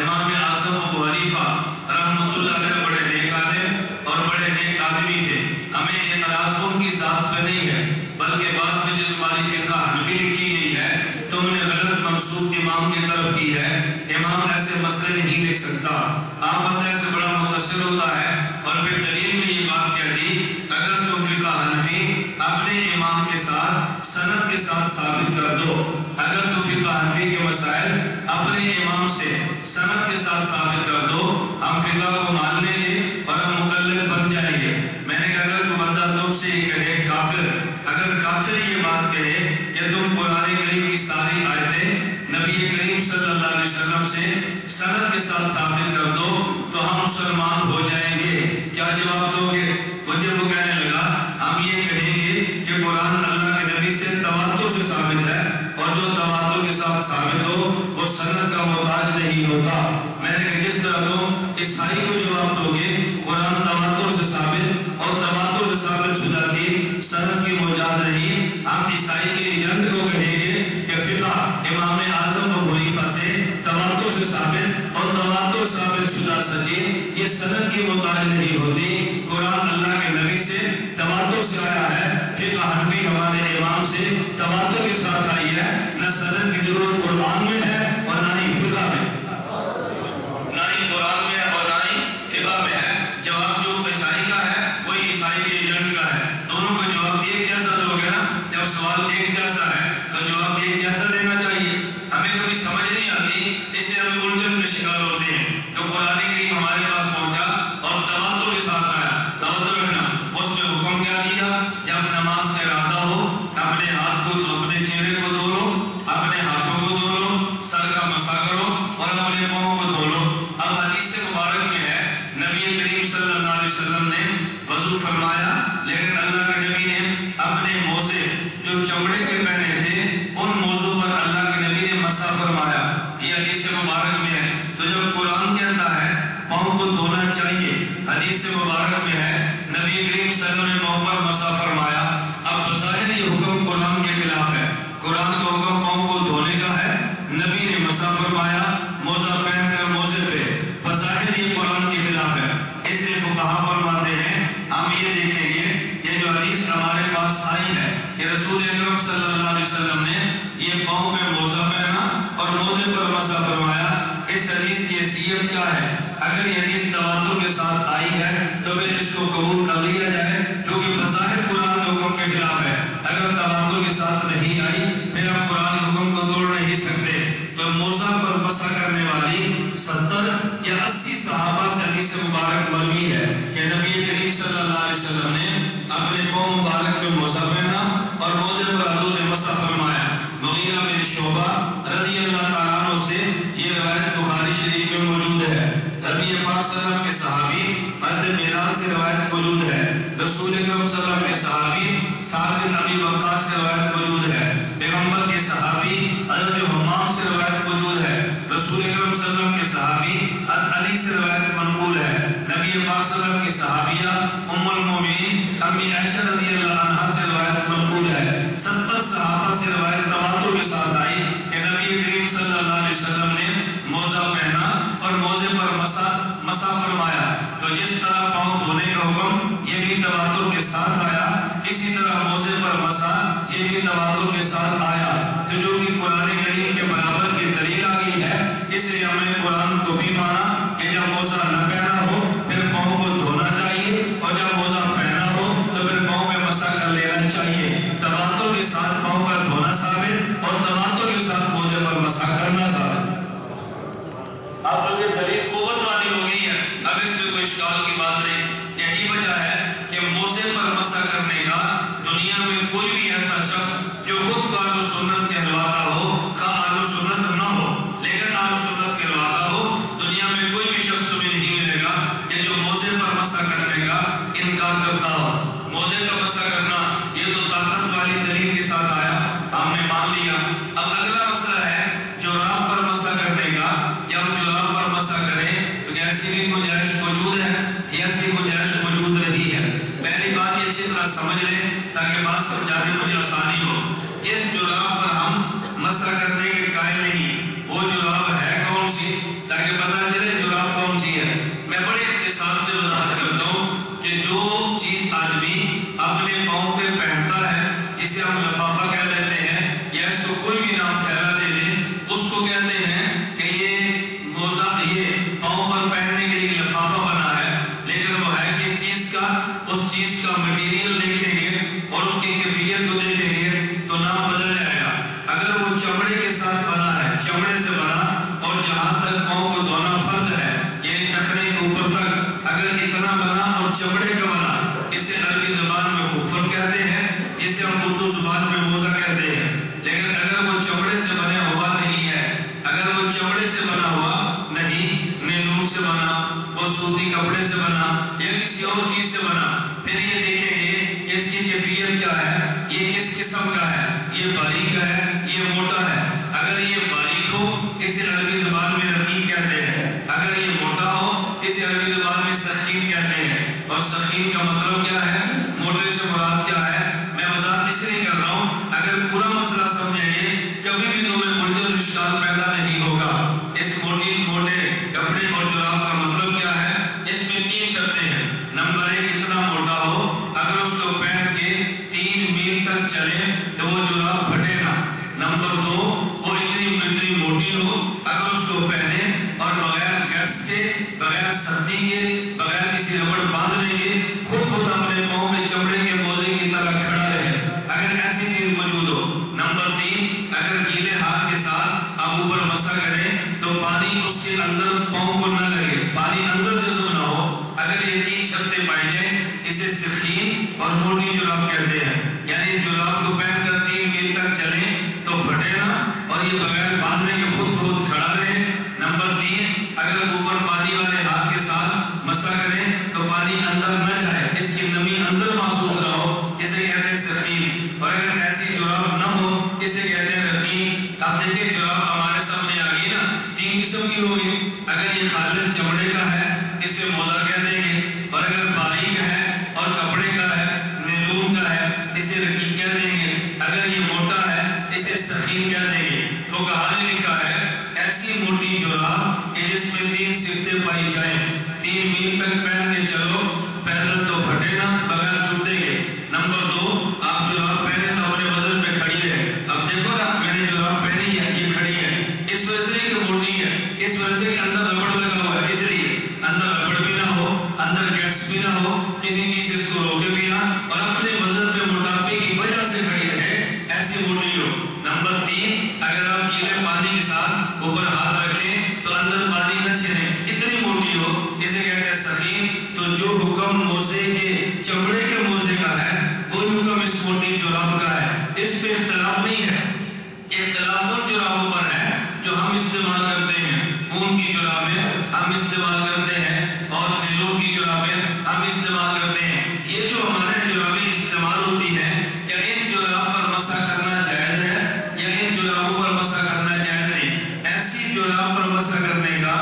امام اعظم ابو حنیفہ رحمۃ اللہ علیہ بڑے نیک عالم اور بڑے نیک آدمی تھے، ہمیں اعتراض ان کی ذات پہ نہیں ہے، بلکہ بعد میں جو تمہاری فقہ حنفی لکھی گئی ہے تم نے غلط منسوب امام کی طرف کی ہے۔ امام ایسے مسئلے نہیں لکھ سکتا، آپ بندہ سے بڑا متصل ہوتا ہے۔ اور پھر دلیل میں یہ بات کہہ دی، اگر تم فقہ حنفی اپنے امام کے ساتھ سند کے ساتھ ثابت کر دو، اگر تم فقہ حنفی کے مسائل اپنے امام سے سند کے ساتھ ثابت کر دو، ہم فقہ کو مان لیں گے اور ہم مقلد بن جائیں گے۔ میں نے کہا اگر کوئی بندہ تم سے یہ کہے کافر، اگر کافر یہ بات کہے کہ تم قرآن کریم کی ساری آیتیں نبی کریم صلی اللہ علیہ وسلم سے سند کے ساتھ ثابت کر دو تو ہم مسلمان ہو جائیں گے، کیا جواب دو گے؟ مجھے وہ کہنے لگا ہم یہ کہیں گے کہ قرآن اللہ کے نبی سے تواتر سے ثابت ہے اور جو تواتر کے ساتھ ثابت ہو وہ سند کا محتاج نہیں ہوتا۔ میں نے کہا جس طرح تم عیسائی کو جواب دو گے سچے، یہ سند کے مطابق نہیں ہوتی۔ قرآن اللہ کے نبی سے تواتر سے آیا ہے، فقہ حنفی ہمارے امام سے تواتر کے ساتھ آئی ہے۔ نہ سند کی ضرورت قرآن میں ہے اور نہ ہی فقہ میں، نہ ہی قرآن میں اور نہ ہی فقہ میں ہے۔ جواب جو عیسائی کا ہے وہی عیسائی کے ایجنٹ کا ہے، دونوں کا جواب ایک جیسا دو گے نا۔ جب سوال ایک جیسا ہے تو جواب ایک جیسا دینا چاہیے۔ ہمیں کبھی سمجھ نہیں آتی، اس سے ہم الجھن میں شکار ہوتے ہیں۔ جو قرآن کریم ہمارے پاس پہنچا اور تواتر کے ساتھ آیا، تواتر رکھنا، اس میں حکم کیا دیا؟ جب نماز کا ارادہ ہو اپنے ہاتھ کو، اپنے چہرے کو دھو لو، اپنے ہاتھوں کو دھو لو، سر کا مسح کرو اور اپنے پاؤں کو دھو لو۔ اب حدیث مبارک میں ہے نبی کریم صلی اللہ علیہ وسلم نے وضو فرمایا، لیکن اللہ کے نبی نے اپنے موزے جو چمڑے کے پہنے تھے ان موضوع پر اللہ کے نبی نے مسح فرمایا۔ یہ حدیث مبارک میں ہے۔ تو جب قرآن کہتا ہے پاؤں کو دھونا چاہیے، حدیث مبارک میں ہے نبی کریم صلی اللہ علیہ وسلم نے پاؤں پر مسح فرمایا۔ اب بظاہر یہ حکم قرآن کے خلاف ہے۔ قرآن کا حکم پاؤں کو دھونے کا ہے، نبی نے مسح فرمایا موزہ پہن کر موزے پہ، بظاہر یہ قرآن کے خلاف ہے۔ اس لیے فقہا فرماتے ہیں ہم یہ دیکھیں گے کہ جو حدیث ہمارے پاس آئی ہے کہ رسول اکرم صلی اللہ علیہ وسلم نے یہ پاؤں پہ موزہ پہنا اور موزے پر مسح فرمایا، اس حدیث کی حیثیت کیا ہے؟ اگر یہ حدیث تواتر کے ساتھ آئی ہے تو پھر اس کو قبول کر لیا جائے، کیونکہ بظاہر قرآن کے حکم کے خلاف ہے۔ اگر تواتر کے ساتھ نہیں آئی پھر ہم قرآن کے حکم کو توڑ نہیں سکتے۔ تو موزہ پر مسح کرنے والی 70 یا 80 صحابہ سے حدیث مبارک مروی ہے کہ نبی کریم صلی اللہ علیہ وسلم نے اپنے پاؤں مبارک میں موزہ پہنا اور موزے پر حضور نے مسح فرمایا۔ مغیرہ بن شعبہ رضی اللہ تعالیٰ عنہ سے یہ روایت بخاری شریف میں موجود ہے۔ نبی پاک صلی اللہ علیہ وسلم کے صحابی حضرت بلال سے روایت موجود ہے۔ رسول اکرم صلی اللہ علیہ وسلم کے صحابی سعد بن ابی وقاص سے روایت موجود ہے۔ پیغمبر کے صحابی حضرت حمام سے روایت موجود ہے۔ رسول اکرم صلی اللہ علیہ وسلم کے صحابی حضرت علی سے روایت منقول ہے۔ نبی پاک صلی اللہ علیہ وسلم کی صحابیہ ام المومنین امی عائشہ رضی اللہ عنہا سے روایت منقول ہے۔ 70 صحابہ سے روایت تواتر کے ساتھ آئی کہ نبی کریم صلی اللہ علیہ وسلم نے موزہ پہنا اور موزے پر مسح فرمایا۔ تو جس طرح پاؤں دھونے کا حکم یہ بھی تواتر کے ساتھ آیا، اسی طرح موزے پر مسح یہ بھی تواتر کے ساتھ آیا۔ تو جو کہ قرآن کریم کے برابر کی دلیل آ گئی ہے، اس لیے ہم نے قرآن کو بھی مانا کہ جب موزہ نہ پہنا ہو پھر پاؤں کو دھونا چاہیے، اور جب موزہ پہنا ہو تو پھر پاؤں میں مسح کر لینا چاہیے۔ تواتر کے ساتھ پاؤں پر دھونا ثابت اور تواتر کے ساتھ موزے پر مسح کرنا ثابت۔ اب جو یہ دلیل قوت والی ہو گئی ہے، اب اس میں کوئی اشکال کی بات نہیں۔ یہی وجہ ہے کہ موزے پر مسح کرنے کا دنیا میں کوئی بھی ایسا شخص جو خود اہل سنت کہلواتا ہو، خواہ اہل سنت نہ ہو لیکن اہل سنت کہلواتا ہو، دنیا میں کوئی بھی شخص تمہیں نہیں ملے گا کہ جو موزے پر مسح کرنے کا انکار کرتا ہو۔ موزے کا مسح کرنا یہ تو طاقت والی دلیل کے ساتھ آیا، ہم نے مان لیا۔ اب اگلا مسئلہ ہے جوراب پر مسح کرنے کا کہ ہم جوراب پر مسح کریں تو ایسی بھی گنجائش موجود ہے، ایسی گنجائش موجود رہی ہے۔ پہلی بات یہ اچھی طرح سمجھ لیں تاکہ بات سمجھانے مجھے آسانی ہو۔ جس جوراب پر ہم مسح کرنے کے قائل نہیں وہ جوراب ہے کون سی، تاکہ پتہ چلے جوراب کون سی ہے۔ میں بڑے اختصار سے وضاحت کرتا ہوں کہ جو چیز آدمی اپنے پاؤں پہ پہنتا ہے، جسے ہم لفافہ کہہ دیتے ہیں یا اس کو کوئی بھی نام ٹھہرا دے دیں، اس کو کہتے ہیں کہ یہ موزہ یہ پاؤں پر پہننے کے لیے لفافہ بنا ہے، لیکن وہ ہے کس چیز کا؟ اس چیز کا مٹیریل دیکھیں گے اور اس کی کیفیت کو دیکھیں گے تو نام بدل جائے گا۔ اگر وہ چمڑے کے ساتھ بنا ہے، چمڑے سے بنا اور جہاں تک پاؤں کو دھونا فرض ہے یعنی ٹخنے کے اوپر تک اگر اتنا بنا اور چمڑے کا بنا، اسے عربی زبان میں خفر کہتے ہیں، جسے ہم اردو زبان میں موزہ کہتے ہیں۔ لیکن اگر وہ چمڑے سے بنا ہوا نہیں ہے، اگر وہ چمڑے سے بنا ہوا نہیں، نیلون سے بنا، وہ سوتی کپڑے سے بنا یا کسی اور چیز سے بنا، پھر یہ دیکھیں گے کہ اس کی کیفیت کیا ہے، یہ کس قسم کا ہے، یہ باریک ہے، یہ موٹا ہے۔ اگر یہ باریک ہو اسے عربی زبان میں رقیق کہتے ہیں، اگر یہ موٹا ہو اسے عربی زبان میں سخین کہتے ہیں۔ اور سخین کا مطلب کیا ہے، موٹے سے مراد کیا ہے، میں وضاحت اس لیے کر رہا ہوں اگر پورا مسئلہ سمجھیں گے کبھی بھی تمہیں الجھن اشکال پیدا نہیں ہوگا۔ اس موٹے کپڑے اور جراب کا مطلب کیا تک چلے تو وہ جراب پھٹے نہ. نمبر 2 وہ اتنی موٹی ہو اگر اس کو پہنے اور بغیر گیس کے بغیر سردی کے بغیر کسی ربڑ باندھنے کے خود اپنے پاؤں میں چمڑے کے موزے کی طرح کھڑا رہے اگر ایسی چیز موجود ہو. نمبر 3 اگر گیلے ہاتھ کے ساتھ آپ اوپر مسا کریں تو پانی اس کے اندر پاؤں کو نہ لگے, پانی اندر جذب نہ ہو. اگر یہ 3 شرطیں پائی جائیں اسے سخین اور موٹی جراب کہتے ہیں. یعنی جراب کو پہن کر 3 میل تک چلیں تو پھٹے نہ اور یہ بغیر باندھنے کے خود کھڑا رہے. نمبر 3 اگر اوپر پانی والے ہاتھ کے ساتھ مسا کریں تو پانی اندر نہ جائے, اس کی نمی اندر محسوس نہ ہو, اسے کہتے ہیں سخین. اور اگر ایسی جراب نہ ہو اسے کہتے ہیں رقیق. آپ دیکھیں جراب ہمارے سامنے آ گئی نا 3 قسم کی ہوگی. اگر یہ خالص چمڑے کا ہے اسے موزہ کہہ دیں گے, اور اگر باریک ہے اور کپڑے کا ہے نیلون کا ہے اسے رقیق کہہ دیں گے. اگر یہ موٹا ہے اسے سخین کہہ دیں گے. فقہاء نے لکھا ہے ایسی موٹی جراب کہ جس میں 3 صفتیں پائی جائیں 3 میل تک پہن کے چلو پیدل تو پھٹے نہ بغیر جوتے کے. نمبر 2 آپ جراب پہنے تو اپنے وزن پہ کھڑی رہے. اب دیکھو نا میں نے جراب پہنی ہے یہ کھڑی ہے, اس وجہ سے کہ موٹی ہے, اس وجہ سے کہ اندر ربڑ لگا ہوا ہے, اس لیے اندر ربڑ بھی نہ ہو اندر گیس بھی نہ ہو, کسی چیز سے اس کو روکے بھی نہ, اور اپنے وزن پہ موٹاپے کی وجہ سے کھڑی رہے ایسی موٹی ہو. نمبر 3 اگر آپ گیلے پانی کے ساتھ اوپر ہاتھ رکھیں تو اندر پانی نہ چھنے, اتنی موٹی ہو, اسے کہتے ہیں سخین. تو جو حکم موزے کے چمڑے کے موزے کا ہے وہی حکم اس موٹی جراب کا ہے. اس پہ اختلاف نہیں ہے, اختلاف ان جرابوں پر ہے جو ہم استعمال کرتے ہیں. اون کی جرابیں ہم استعمال کرتے ہیں اور نیلون کی جرابیں ہم استعمال کرتے ہیں. یہ جو ہمارے جرابیں استعمال ہوتی ہیں کیا ان جراب پر مسا کرنا جائز ہے یا ان جرابوں پر مسا کرنا جائز نہیں؟ ایسی جراب پر مسا کرنے کا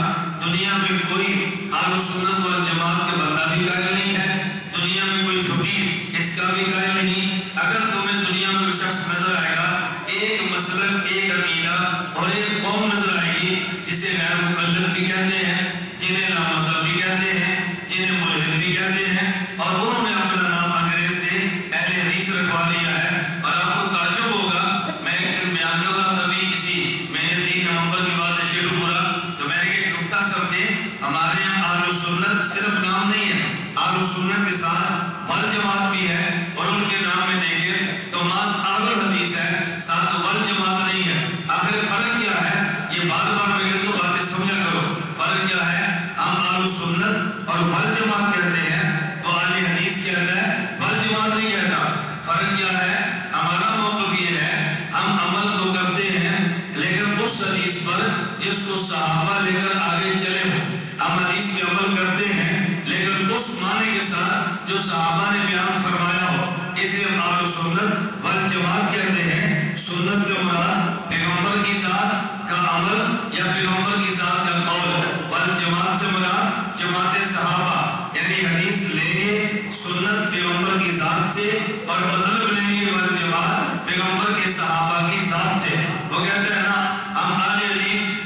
دنیا میں کوئی اہل سنت والجماعت کے بندہ بھی قائل نہیں ہے, دنیا میں کوئی فقیہ اس کا بھی قائل نہیں. اگر تمہیں دنیا میں کوئی شخص نظر آئے گا ایک مسلک ایک عقیدہ اور ایک قوم نظر آئے گی جسے غیر مقلد بھی کہتے ہیں, جنہیں لامذہب بھی کہتے ہیں, جنہیں ملحد بھی کہتے ہیں, اور انہوں نے اپنا نام انگریز سے اہل حدیث رکھوا لیا ہے. اور آپ کو تعجب ہوگا, میں ایک دن بیان کر رہا تھا ابھی کسی مہینے 3 نومبر کی بات ہے شیخ پورا, تو میں نے ایک نقطہ سمجھے ہمارے یہاں اہل سنت صرف نام نہیں ہے, اہل سنت کے ساتھ والجماعت بھی ہے, اور ان کے نام میں دیکھیں تو ماذ اہل الحدیث ہے ساتھ والجماعت نہیں ہے. آخر فرق کیا ہے یہ بار بار میں کہتا ہوں باتیں سمجھا کرو. فرق کیا ہے, ہم اہل سنت اور والجماعت کہتے ہیں, وہ اہل حدیث کہتا ہے والجماعت نہیں کہتا. فرق کیا ہے, ہمارا موقف یہ ہے ہم عمل تو کرتے ہیں لیکن اس حدیث پر جس کو صحابہ لے کر آگے چلے ہو. ہم حدیث پہ عمل کرتے ہیں لیکن اس معنی کے ساتھ جو صحابہ نے بیان فرمایا ہو, اس لیے ہم اہل سنت والجماعت کہتے ہیں. سنت کا مراد پیغمبر کی ذات کا عمل یا پیغمبر کی ذات کا قول, والجماعت سے مراد جماعت صحابہ یعنی حدیث لیں گے سنت پیغمبر کی ذات سے اور مطلب لیں گے والجماعت پیغمبر کے صحابہ کی ذات سے. وہ کہتے ہیں نا ہم اہل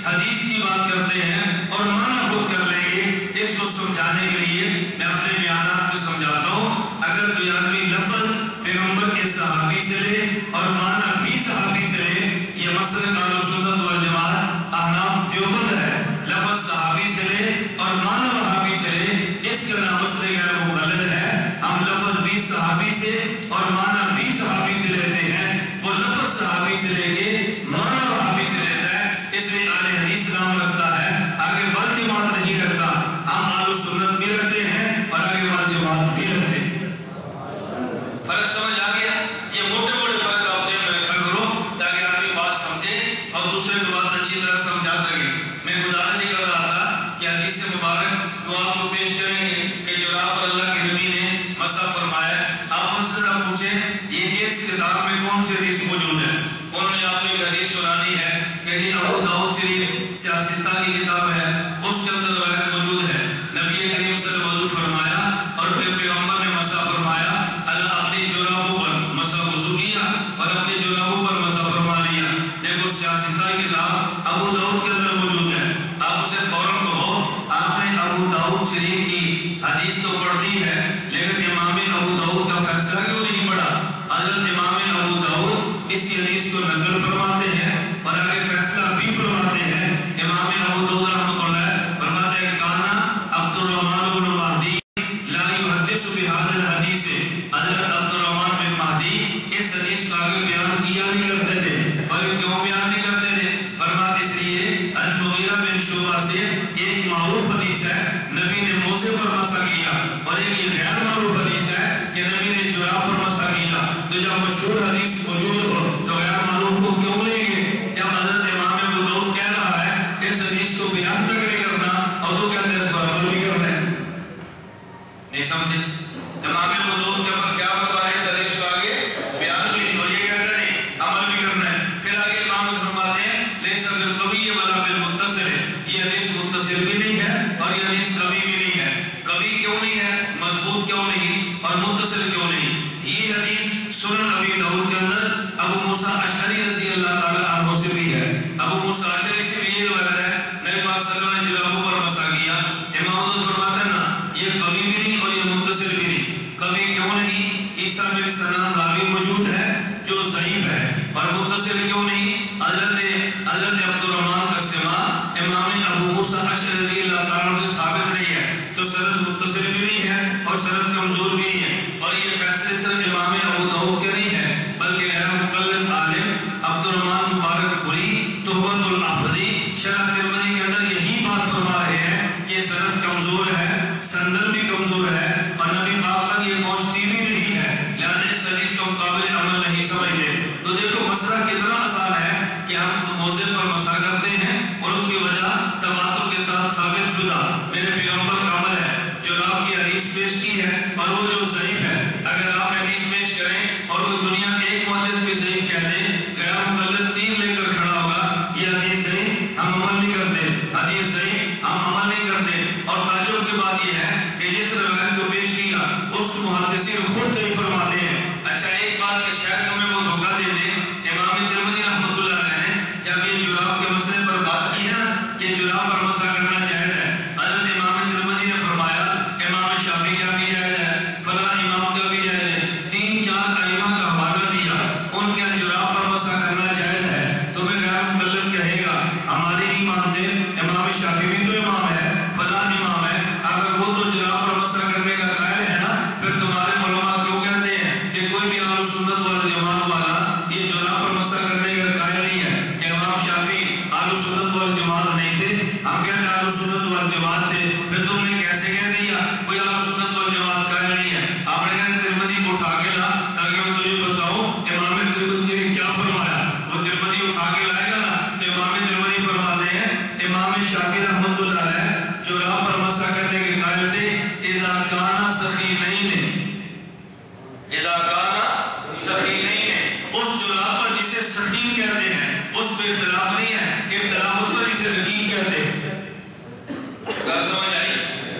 حدیث کی بات کرتے ہیں اور معنی خود کر لیں گے. اس کو سمجھانے کے لیے میں اپنے بیانات کو سمجھاتا ہوں. اگر کوئی آدمی لفظ پیغمبر کے صحابی سے لے اور معنی بھی صحابی سے لے, یہ مسلک اہل سنت والجماعت احناف دیوبند ہے. لفظ صحابی سے لے اور معنی وہابی سے لے, اس کا نام مسلک غیر مقلد ہے. ہم لفظ بھی صحابی سے اور معنی بھی صحابی سے لیتے ہیں, وہ لفظ صحابی سے لے کے معنی وہابی سے لیتا ہے, اس لیے اہل حدیث نام رکھتا ہے, آگے والجماعت نہیں رکھتا. ہم اہل سنت بھی رکھتے ہیں اور آگے والجماعت بھی رکھتے ہیں. فرق سمجھ آ گیا؟ یہ موٹے موٹے فرق آپ سے میں رکھا کرو تاکہ آدمی بات سمجھے اور دوسرے کو بات اچھی طرح سمجھا سکے. میں گزارش کر رہا تھا کہ حدیث مبارک تو آپ کو پیش کریں گے کہ جراب پر اللہ کے نبی نے مسا فرمایا. آپ ان سے پوچھیں یہ کس کتاب میں کون سی حدیث موجود ہے, انہوں نے آپ کو ایک حدیث سنانی ہے کہ یہ ابو داؤد شریف سیاستہ کی کتاب ہے, اس کے اندر روایت موجود ہے. نبی کریم صلی اللہ علیہ وسلم فرمایا اور پھر پیغمبر نے مسا فرمایا, اللہ اپنی جرابوں پر مسا وضو کیا اور اپنی جرابوں پر مسا فرما لیا. دیکھو سیاستہ کی کتاب ابو داؤد کے اندر موجود ہے. آپ اسے فوراً کہو آپ نے ابو داؤد شریف کی حدیث تو پڑھ دی ہے لیکن امام ابو داؤد کا فیصلہ کیوں نہیں پڑھا؟ حضرت امام ابو داؤد اس حدیث کو نقل فرماتے ہیں اور آگے فیصلہ بھی فرماتے ہیں. امام ابو داؤد رحمۃ اللہ فرماتے ہیں کانا عبد الرحمن بن مہدی لا يحدث بهذا الحديث. حضرت عبد الرحمن بن مہدی اس حدیث کو آگے بیان کیا نہیں کرتے تھے. اور کیوں بیان نہیں کرتے تھے؟ فرماتے اس لیے المغیرہ بن شعبہ سے ایک معروف حدیث ہے نبی نے موزے پر مسح کیا، اور ایک یہ غیر معروف حدیث ہے کہ نبی نے جراب پر مسح کیا. تو جب مشہور حدیث موجود ہو تو غیر معروف کو کیوں لیں گے؟ جب حضرت امام ابو داؤد کہہ رہا ہے اس حدیث کو بیان تک نہیں کرنا اور تو کہتے ہیں اس پر عمل بھی کرنا ہے. نہیں سمجھے؟ امام ابو داؤد کیا بتا ہے اس حدیث کو آگے بیان بھی اور یہ کہتا نہیں عمل بھی کرنا ہے. پھر آگے امام فرماتے ہیں لیس بالقوی ولا بالمتصل. یہ حدیث متصل بھی نہیں ہے اور یہ حدیث قوی بھی نہیں ہے. قوی کیوں نہیں ہے؟ مضبوط کیوں نہیں؟ اور متصل کیوں نہیں؟ یہ حدیث سنن ابی داؤد کے اندر ابو موسیٰ اشعری رضی اللہ تعالی عنہ سے بھی ہے. ابو موسیٰ اشعری سے بھی یہ روایت ہے نبی پاک صلی اللہ علیہ وسلم نے جرابوں پر مسح کیا. امام ابو فرماتے ہیں نا یہ قوی بھی نہیں اور یہ متصل بھی نہیں. قوی کیوں نہیں؟ عیسیٰ بن سنان راوی موجود ہے جو ضعیف ہے. اور متصل کیوں نہیں؟ حضرت عبد الرحمن کا سماع امام ابو موسیٰ اشعری رضی اللہ تعالی عنہ سے ثابت نہیں ہے تو سند متصل بھی نہیں ہے اور سند کمزور بھی نہیں ہے. اور یہ فیصلے صرف امام ابو داؤد کے نہیں ہے بلکہ غیر مقلد عالم عبد الرحمن مبارک پوری تحفۃ الحافظی شرح ترمذی کے اندر یہی بات فرما رہے ہیں کہ سند کمزور ہے، سند بھی کمزور ہے اور نبی پاک تک یہ پہنچتی بھی نہیں ہے، لہذا اس حدیث کو قابل عمل نہیں سمجھتے. تو دیکھو مسئلہ کتنا آسان ہے کہ ہم موضع پر مسح کرتے ہیں اور اس کی وجہ تواتر کے ساتھ ثابت شدہ میرے پیغمبر کا عمل ہے جو آپ کی حدیث پیش کی ہے اور وہ جو ضعیف ہے. اگر آپ حدیث پیش کریں اور وہ دنیا کے ایک محدث بھی ضعیف کہہ دیں غیر مقلد تین لے کر کھڑا ہوگا یہ حدیث صحیح ہم عمل نہیں کرتے، حدیث صحیح ہم عمل نہیں کرتے. اور تعجب کی بات یہ ہے کہ جس روایت کو پیش کیا اس محدثین خود صحیح فرماتے ہیں. اچھا ایک بات کہ شاید ہمیں وہ دھوکہ دے دیں. امام ترمذی رحمۃ اللہ علیہ نے جب یہ جراب کے مسئلے پر بات کی ہے نا کہ جراب پر مسح کرنا جائز ہے، حضرت امام ترمذی نے فرمایا امام شافعی کا بھی جائز ہے، فلاں امام کا بھی جائز ہے، 3-4 ائمہ کا حوالہ دیا ان کے جراب پر مسح کرنا جائز ہے. تو میں غیر مقلد کہے گا ہماری نہیں مانتے، امام شافعی بھی تو امام ہے، فلاں امام ہے، اگر وہ تو جراب پر مسح کرنے کا قائل ہے نا پھر تمہارے علماء کیوں کہتے ہیں کہ کوئی بھی اہل سنت والجماعت والا یہ جراب پر مسح کرنے کا قائل نہیں ہے؟ کہ امام شافعی اہل سنت والجماعت نہیں تھے، ہم کہتے ہیں اہل سنت والجماعت تھے، پھر تم نے کیسے کہہ دیا کوئی اہل سنت والجماعت قائل نہیں ہے؟ آپ نے کہا ترمذی کو اٹھا کے لا تاکہ میں تجھے بتاؤں امام ترمذی نے کیا فرمایا. وہ ترمذی اٹھا کے لائے گا نا تو امام ترمذی فرماتے ہیں امام شافعی رحمۃ اللہ علیہ جراب پر مسح کرنے کے قائل تھے اذا کان ثقیلین، اذا کان ثقیلین، اس جراب پر جسے ثقیل کہتے ہیں اس پہ اختلاف نہیں ہے، اختلاف اس پر جسے رقیق کہتے ہیں. بات سمجھ آئی؟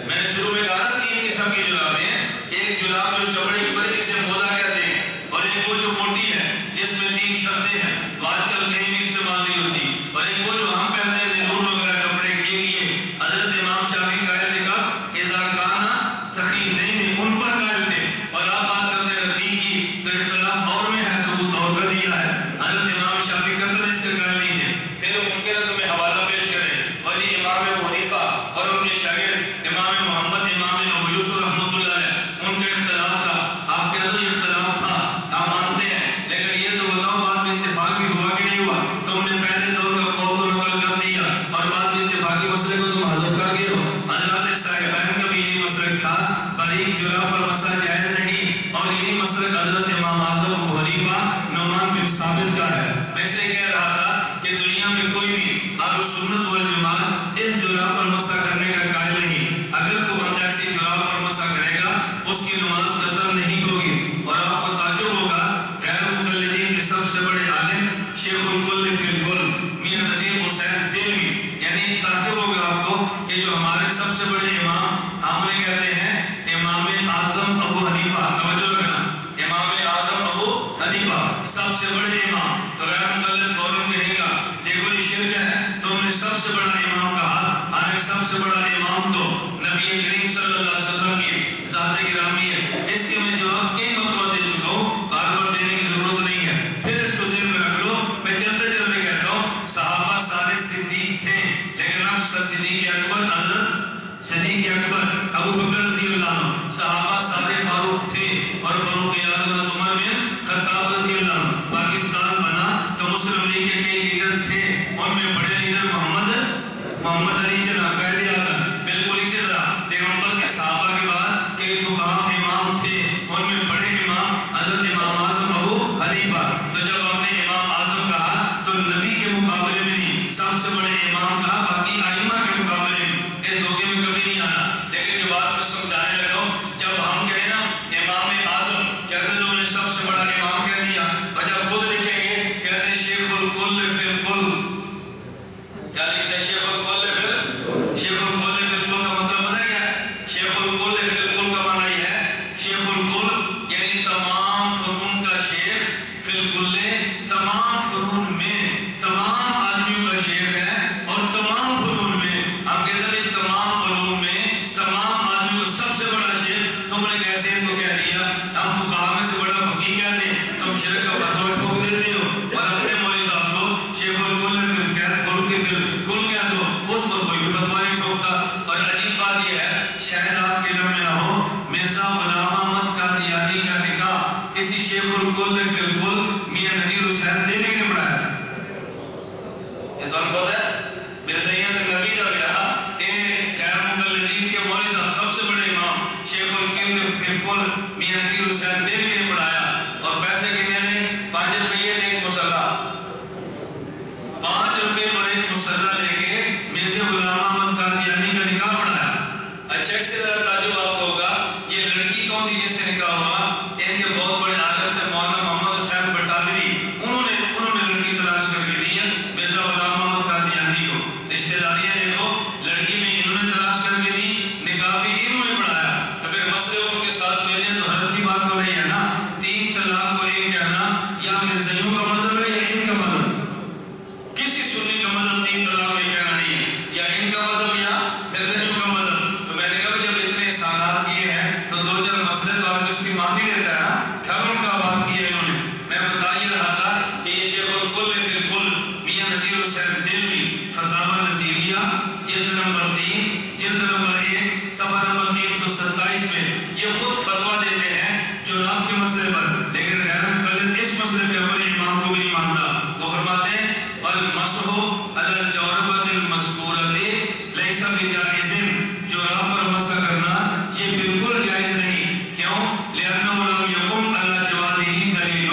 میں نے شروع میں کہا نا 3 قسم کی جرابیں ہیں. ایک جراب جو چمڑے کی بنی جسے موزہ کہتے ہیں اور ایک وہ جو موٹی ہے جس میں 3 شرطیں ہیں وہ آج کل کہیں بھی استعمال نہیں ہوتی، اور ایک وہ جو ہم کہتے ہیں نیلون وغیرہ کپڑے کے لیے. حضرت امام شافعی قائل تھے کب؟ اذا کان ثقیلین، ان پر قائل تھے. اور آپ بات کرتے ہیں رقیق کی تو اختلاف اور میں ہے، ثبوت اور کا دیا ہے. حضرت امام شافعی قطعاً اس سے قائل نہیں تھے. پھر ممکن ہے تمہیں حوالہ پیش کریں اور یہ امام ابو حنیفہ اور ان کے شاگرد امام محمد امام ابو یوسف رحمۃ اللہ علیہ ان کا اختلاف تھا. آپ کہتے ہیں اختلاف تھا، آپ مانتے ہیں، لیکن یہ تو بتاؤ بعد میں اتفاق بھی ہوا کہ نہیں ہوا؟ تم نے پہلے دور کا قول کو نقل کر دیا اور بعد میں اتفاقی مسئلے کو تم حذف کر گئے ہو. حضرات صاحبین کا بھی یہی مسلک تھا، باریک جراب پر مسح جائز نہیں، اور یہی مسلک حضرت امام اعظم ابو حنیفہ نعمان بن ثابت کا ہے. میں اس لیے کہہ رہا تھا کہ دنیا میں کوئی بھی اہل سنت والجماعت اس جراب پر مسح کرنے کا قائل نہیں. اگر کوئی بندہ ایسی جراب پر مسح کرے گا اس کی نماز قطعاً نہیں ہوگی. اور آپ کو تعجب ہوگا غیر مقلدین کے سب سے بڑے عالم شیخ الکل فی الکل میاں نذیر حسین دہلوی، یعنی تعجب ہوگا آپ کو کہ جو ہمارے سب سے بڑے امام ہم انہیں کہتے ہیں امام اعظم ابو حنیفہ، توجہ رکھنا، امام اعظم ابو حنیفہ سب سے بڑے امام. تو غیر مقلد فوراً کہے گا دیکھو یہ شرک ہے، تو ہم نے سب سے بڑا امام کہا، ہمیں سب سے بڑا امام تو نبی کریم صلی اللہ علیہ وسلم کی ذات گرامی ہے. اس کے میں جواب کئی مرتبہ دے چکا ہوں، بار بار دینے صحابہ سارے فاروق تھے اور فاروق اعظم عمر بن خطاب رضی اللہ عنہ پاکستان بنا تو مسلم لیگ کے کئی لیڈر تھے، ان میں بڑے لیڈر محمد علی جناح قائد اعظم، بالکل اسی طرح پیغمبر کے صحابہ کے بعد کئی فقہاء امام تھے، ان میں بڑے امام حضرت امام اعظم ابو حنیفہ۔ تو جب ہم نے امام اعظم کہا تو نبی کے مقابلے میں نہیں، سب سے بڑے امام کہا، باقی ائمہ کے مقابلے میں، اس دھوکے میں کبھی نہیں آنا۔ لیکن یہ بات میں سمجھانے لگا ہوں، جب ہم کہیں نا امام اعظم، کہتے لوگوں نے سب سے بڑا امام کہہ دیا، اور جب خود لکھیں گے کہتے ہیں شیخ الکل فی الکل، کیا لکھتے ہیں شیخ الکل فی الکل؟ شیخ الکل فی الکل کا مطلب پتہ کیا ہے؟ شیخ الکل فی الکل کا معنی یہ ہے، شیخ الکل یعنی تمام فنون کا شیخ، فی الکل تمام فنون میں تمام آدمیوں کا شیخ ہے، اور تمام فنون میں ہم کہتے ہیں تمام علوم میں تمام آدمیوں کا سب سے بڑا شیخ۔ تم نے کیسے ان کو کہہ دیا؟ ہم فقہاء میں سے بڑا فقیہ کہتے ہیں، تم شرک کا فتویٰ ٹھوک دیتے ہو، اور اپنے مولوی صاحب کو شیخ الکل فی الکل کہہ دو، اس پر کوئی بھی فتویٰ نہیں ٹھوکتا۔ اور عجیب بات یہ ہے، شاید آپ کے علم میں نہ ہو، مرزا غلام احمد قادیانی کا نکاح کسی شیخ الکل فی الکل میاں نذیر حسین دیوی نے پڑھایا۔ یہ تو ہم پتہ ہے مرزائیت نبی کا بیاہ ایک غیر مقلدین کے مولوی صاحب سب سے بڑے امام شیخ الکل فی الکل میاں نذیر حسین دیوی نے پڑھایا، اور پیسے کتنے نے؟ 5 روپے ایک مصلی، 5 روپے پر ایک مصلی لے کے مرزا غلام احمد قادیانی کا نکاح پڑھایا۔ اچھا اس سے تعجب آپ کو ہوگا، یہ لڑکی کون تھی جس سے نکاح ہوا؟ ان کے بہت بڑے عالم تھے مولانا محمد حسین بٹالوی، انہوں نے لڑکی تلاش کر کے دی ہے مرزا غلام احمد قادیانی کو۔ رشتہ داریاں دیکھو، لڑکی میں انہوں نے تلاش کر کے دی، نکاح بھی انہوں نے پڑھایا۔ اگر مسئلے ان کے ساتھ ملنے تو حضرت کی بات ہو رہی ہے نا، 3 طلاق کو ایک کہنا یا مرزائیوں کا مذہب ہے یا ان کا مذہب؟ کسی سنی کا مذہب 3 طلاق ایک کہنا نہیں ہے، یا ان کا مذہب یا مرزائیوں کا مذہب۔ تو میں نے کہا جب اتنے احسانات کیے ہیں تو 2 مسئلے تو آپ اس کی مان نہیں لیتا ہے نا، گھر ان کا بات کی ہے انہوں نے۔ میں بتا یہ رہا تھا کہ یہ شیخ الکل فی الکل میاں نذیر حسین دہلوی، فتاوی نذیریہ جلد نمبر 3 جلد نمبر 1 صفحہ نمبر 327 میں یہ خود فتویٰ دیتے ہیں جرات کے مسئلے پر، لیکن غیر مقلد اس مسئلے پہ اپنے امام کو بھی نہیں مانتا۔ وہ فرماتے ہیں والمسح علی الجوربۃ المذکورۃ لیس بجائز، جوراب پر مسح کرنا یہ بالکل جائز نہیں۔ کیوں؟ لأنہ لم یقم علی جوازہ دلیل،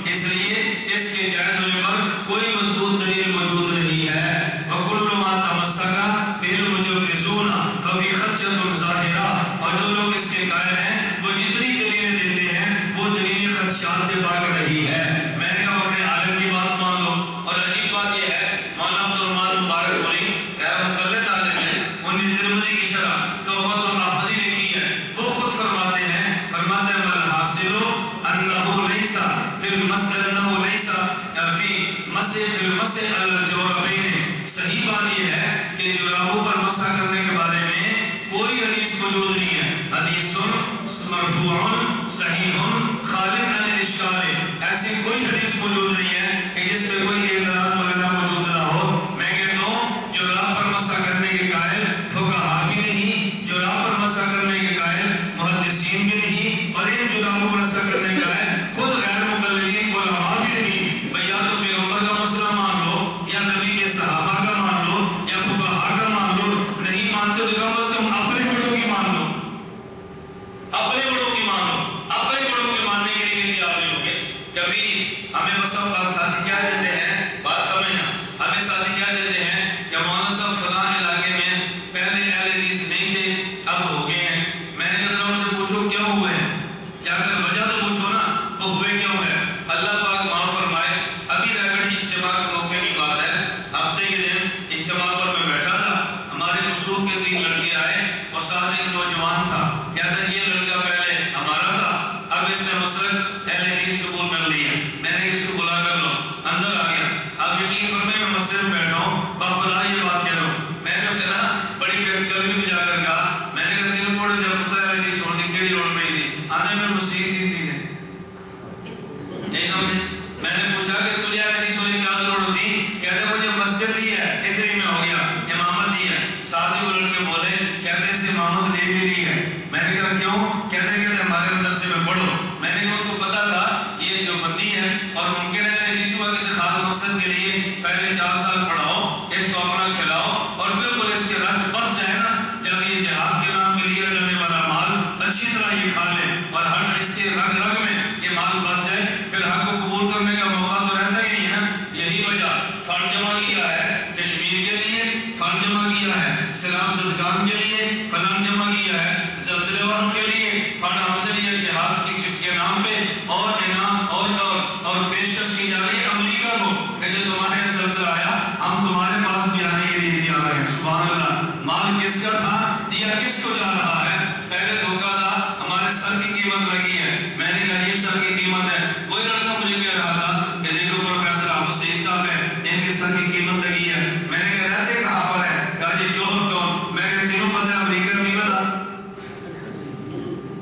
اس لیے اس کے جائز ہونے پر کوئی مضبوط دلیل موجود نہیں ہے۔ وکل ما تمسک بالمجوزون ففی خدشۃ ظاہرہ، اور جو لوگ اس کے قائل ہیں وہ جتنی دلیلیں دیتے ہیں وہ دلیل خدشات سے پاک نہیں ہے۔ میں نے کہا اپنے عالم کی بات مان لو۔ اور عجیب بات یہ ہے، مولانا عبدالرحمن مبارک پوری غیر مقلد عالم ہے، انہوں نے ترمذی کی شرح تحفۃ الحافظی لکھی ہے، وہ خود فرماتے ہیں والحاصل انہ لیس فی المسح علی الجوربین، صحیح بات یہ ہے کہ جورابوں پر مسح کرنے کے بارے میں کوئی حدیث موجود نہیں ہے۔ حدیث مرفوع صحیح خالٍ عن الاشکال، ایسی کوئی حدیث موجود نہیں ہے کہ جس میں کوئی اعتراض وغیرہ موجود نہ ہو۔ میں کہتا ہوں جوراب پر مسح کرنے کے قائل فقہاء بھی نہیں، جوراب پر مسح کرنے کے قائل محدثین بھی نہیں، اور ان جورابوں پر مسح کرنے کے قائل خود غیر مقلدین علماء بھی نہیں۔ بھیا تو پیغمبر کا مسئلہ مان لو، یا نبی کے صحابہ کا مان لو، یا فقہاء کا مان لو، نہیں مانتے تو کم از کم اپنے بڑوں کی مان لو، اپنے بڑوں کی مان لو۔ اپنے بڑوں کے ماننے کے لیے تیار نہیں ہوگے۔ کبھی ہمیں مسئلہ ساتھی کیا دیتے ہیں، بات سمجھنا، ہمیں ساتھی کیا دیتے ہیں کہ مولانا صاحب فلاں علاقے میں پہلے اہل حدیث نہیں تھے، اب ہو گئے ہیں۔ میں نے کہا ان سے پوچھو کیوں ہوئے ہیں، جا کر وجہ تو پوچھو نا، وہ ہوئے کیوں ہے۔ اللہ پاک معاف فرمائے، ابھی راگڑ اجتماع کے موقع کی بات ہے، ہفتے کے دن اجتماع پر میں بیٹھا تھا، ہمارے مصروف کے 3 لڑکے آئے اور ساتھ ایک نوجوان تھا، کہتا ہے یہ لڑکا پہلے ہمارا تھا، اب اس نے مسلک اہل حدیث قبول کر لیا۔ میں نے اس کو بلا کر لو، کیوں؟ کہتے ہمارے مدرسے میں پڑھو. میں نے ان کو پتا تھا یہ جو بندی ہے اور ممکن ہے اس کو کسی خاص مقصد کے لیے پہلے 4 سال پڑھاؤ، اس کو اپنا کھلاؤ اور بالکل اس کے رنگ بس جائے نا، جب یہ جہاد کے نام کے لیے جانے والا مال اچھی طرح یہ کھا لے اور ہر اس کے رگ رگ میں یہ مال بس جائے، پھر حق کو قبول کرنے کا موقع تو رہتا ہی نہیں ہے نا. یہی وجہ فنڈ جمع کیا ہے کشمیر کے لیے، فنڈ جمع کیا ہے سلام صدقات کے لیے، فلان جمع کیا ہے زلزلے والوں کے لیے، فنڈ ہم سے لیے جہاد کے نام پہ اور انعام اور پیشکش کی جا رہی ہے امریکہ کو کہ جو تمہارے یہاں زلزلہ آیا ہم تمہارے پاس بھی آنے کے لیے تیار ہیں. سبحان اللہ. مال کس کا تھا؟ دیا کس کو جا رہا ہے؟ پہلے دھوکہ تھا ہمارے سر کی قیمت لگی ہے. میں نے کہا یہ سر کی قیمت ہے. وہی لڑکا مجھے کہہ رہا تھا کہ دیکھو پروفیسر احمد سعید صاحب ہے ان کے سر کی قیمت لگی ہے. میں نے کہا رہتے کہاں پر ہے؟ کہا جی جوہر کون؟ میں کہا تینوں پتہ ہے امریکہ نہیں پتا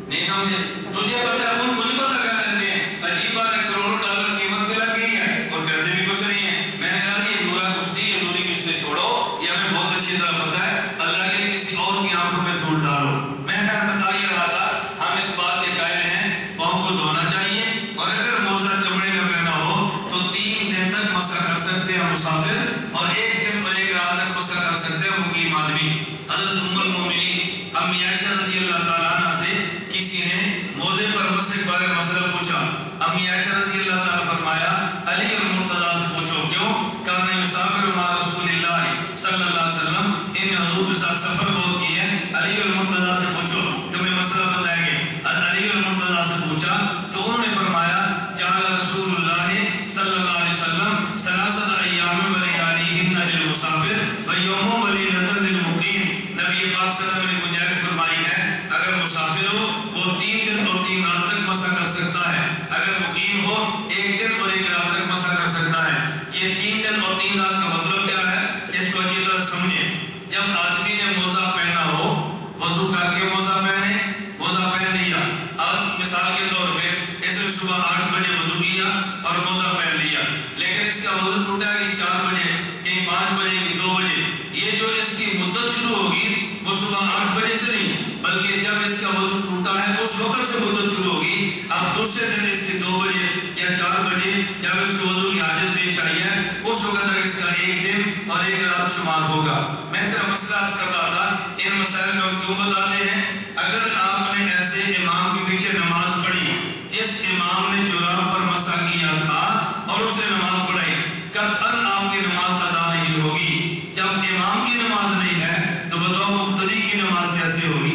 نہیں سمجھے؟ تجھے پتہ ہے مجھے پتہ کہاں رہتے ہیں. عجیب بات ہے کروڑوں ڈالر قیمت بھی لگ گئی ہے اور کہتے بھی کچھ نہیں ہے. میں نے کہا یہ نورا کشتی یہ نوری کشتی چھوڑو، یہ ہمیں بہت اچھی طرح پتہ ہے. اللہ کے لیے کسی اور کی آنکھوں میں دھول ڈالو. میں بتا یہ رہا تھا ہم اس بات کے قائل ہیں پاؤں کو دھونا چاہیے اور اگر موزہ چمڑے کا پہنا ہو تو 3 دن تک مسح کر سکتے ہیں مسافر اور 1 دن اور 1 رات تک مسح کر سکتے ہیں مقیم آدمی. حضرت ام المومنین امی عائشہ رضی اللہ تعالیٰ عنہ سے کسی نے موزے پر مسح کے بارے میں مسئلہ پوچھا. امی عائشہ رضی اللہ تعالیٰ فرمایا علی اور مرتضیٰ سے پوچھو. کیوں؟ کہا مسافر مع رسول اللہ صلی اللہ علیہ وسلم ان حضور کے ساتھ سفر بہت کی ہے. علی اور مرتضیٰ سے پوچھو تمہیں مسئلہ بتائیں گے. علی اور مرتضیٰ سے پوچھا تو انہوں نے فرمایا جعل رسول اللہ صلی اللہ علیہ وسلم 3 ایام ولیالیہن للمسافر ویوم ولیلۃ للمقیم. نبی پاک صلی اللہ علیہ وسلم نے گنجائش فرمائی ہے اگر مسافر ہو وہ 3 دن اور 3 رات تک مسح کر سکتا ہے، اگر مقیم ہو 1 دن اور 1 رات تک مسح کر سکتا ہے. یہ 3 دن اور 3 رات کا مطلب کیا ہے اس کو اچھی طرح سمجھیں. جب آدمی نے موزہ پہنا ہو وضو کر کے موزہ پہنے، موزہ پہن لیا. اب مثال کے طور پہ اس نے صبح 8 بجے وضو کیا اور موزہ پہن لیا، لیکن اس کا وضو ٹوٹا ہے کہ 4 بجے کہیں 5 بجے کہ 2 بجے. یہ جو اس کی مدت شروع ہوگی وہ صبح 8 بجے سے نہیں بلکہ جب اس کا وضو ٹوٹا ہے اس وقت سے مدت شروع ہوگی. اب دوسرے دن اس کی 2 بجے یا 4 بجے جب اس کو وضو کی حاجت پیش آئی ہے اس وقت تک اس کا 1 دن اور 1 رات شمار ہوگا. میں صرف مسئلہ عرض کر رہا تھا ان مسائل کو کیوں بتاتے ہیں. اگر آپ نے ایسے امام کے پیچھے نماز پڑھی جس امام نے جراب پر مسح کیا تھا اور اس نے نماز پڑھائی، قطعاً آپ کی نماز ادا نہیں ہوگی. جب امام کی نماز نہیں ہے تو بتاؤ مقتدی کی نماز کیسے ہوگی؟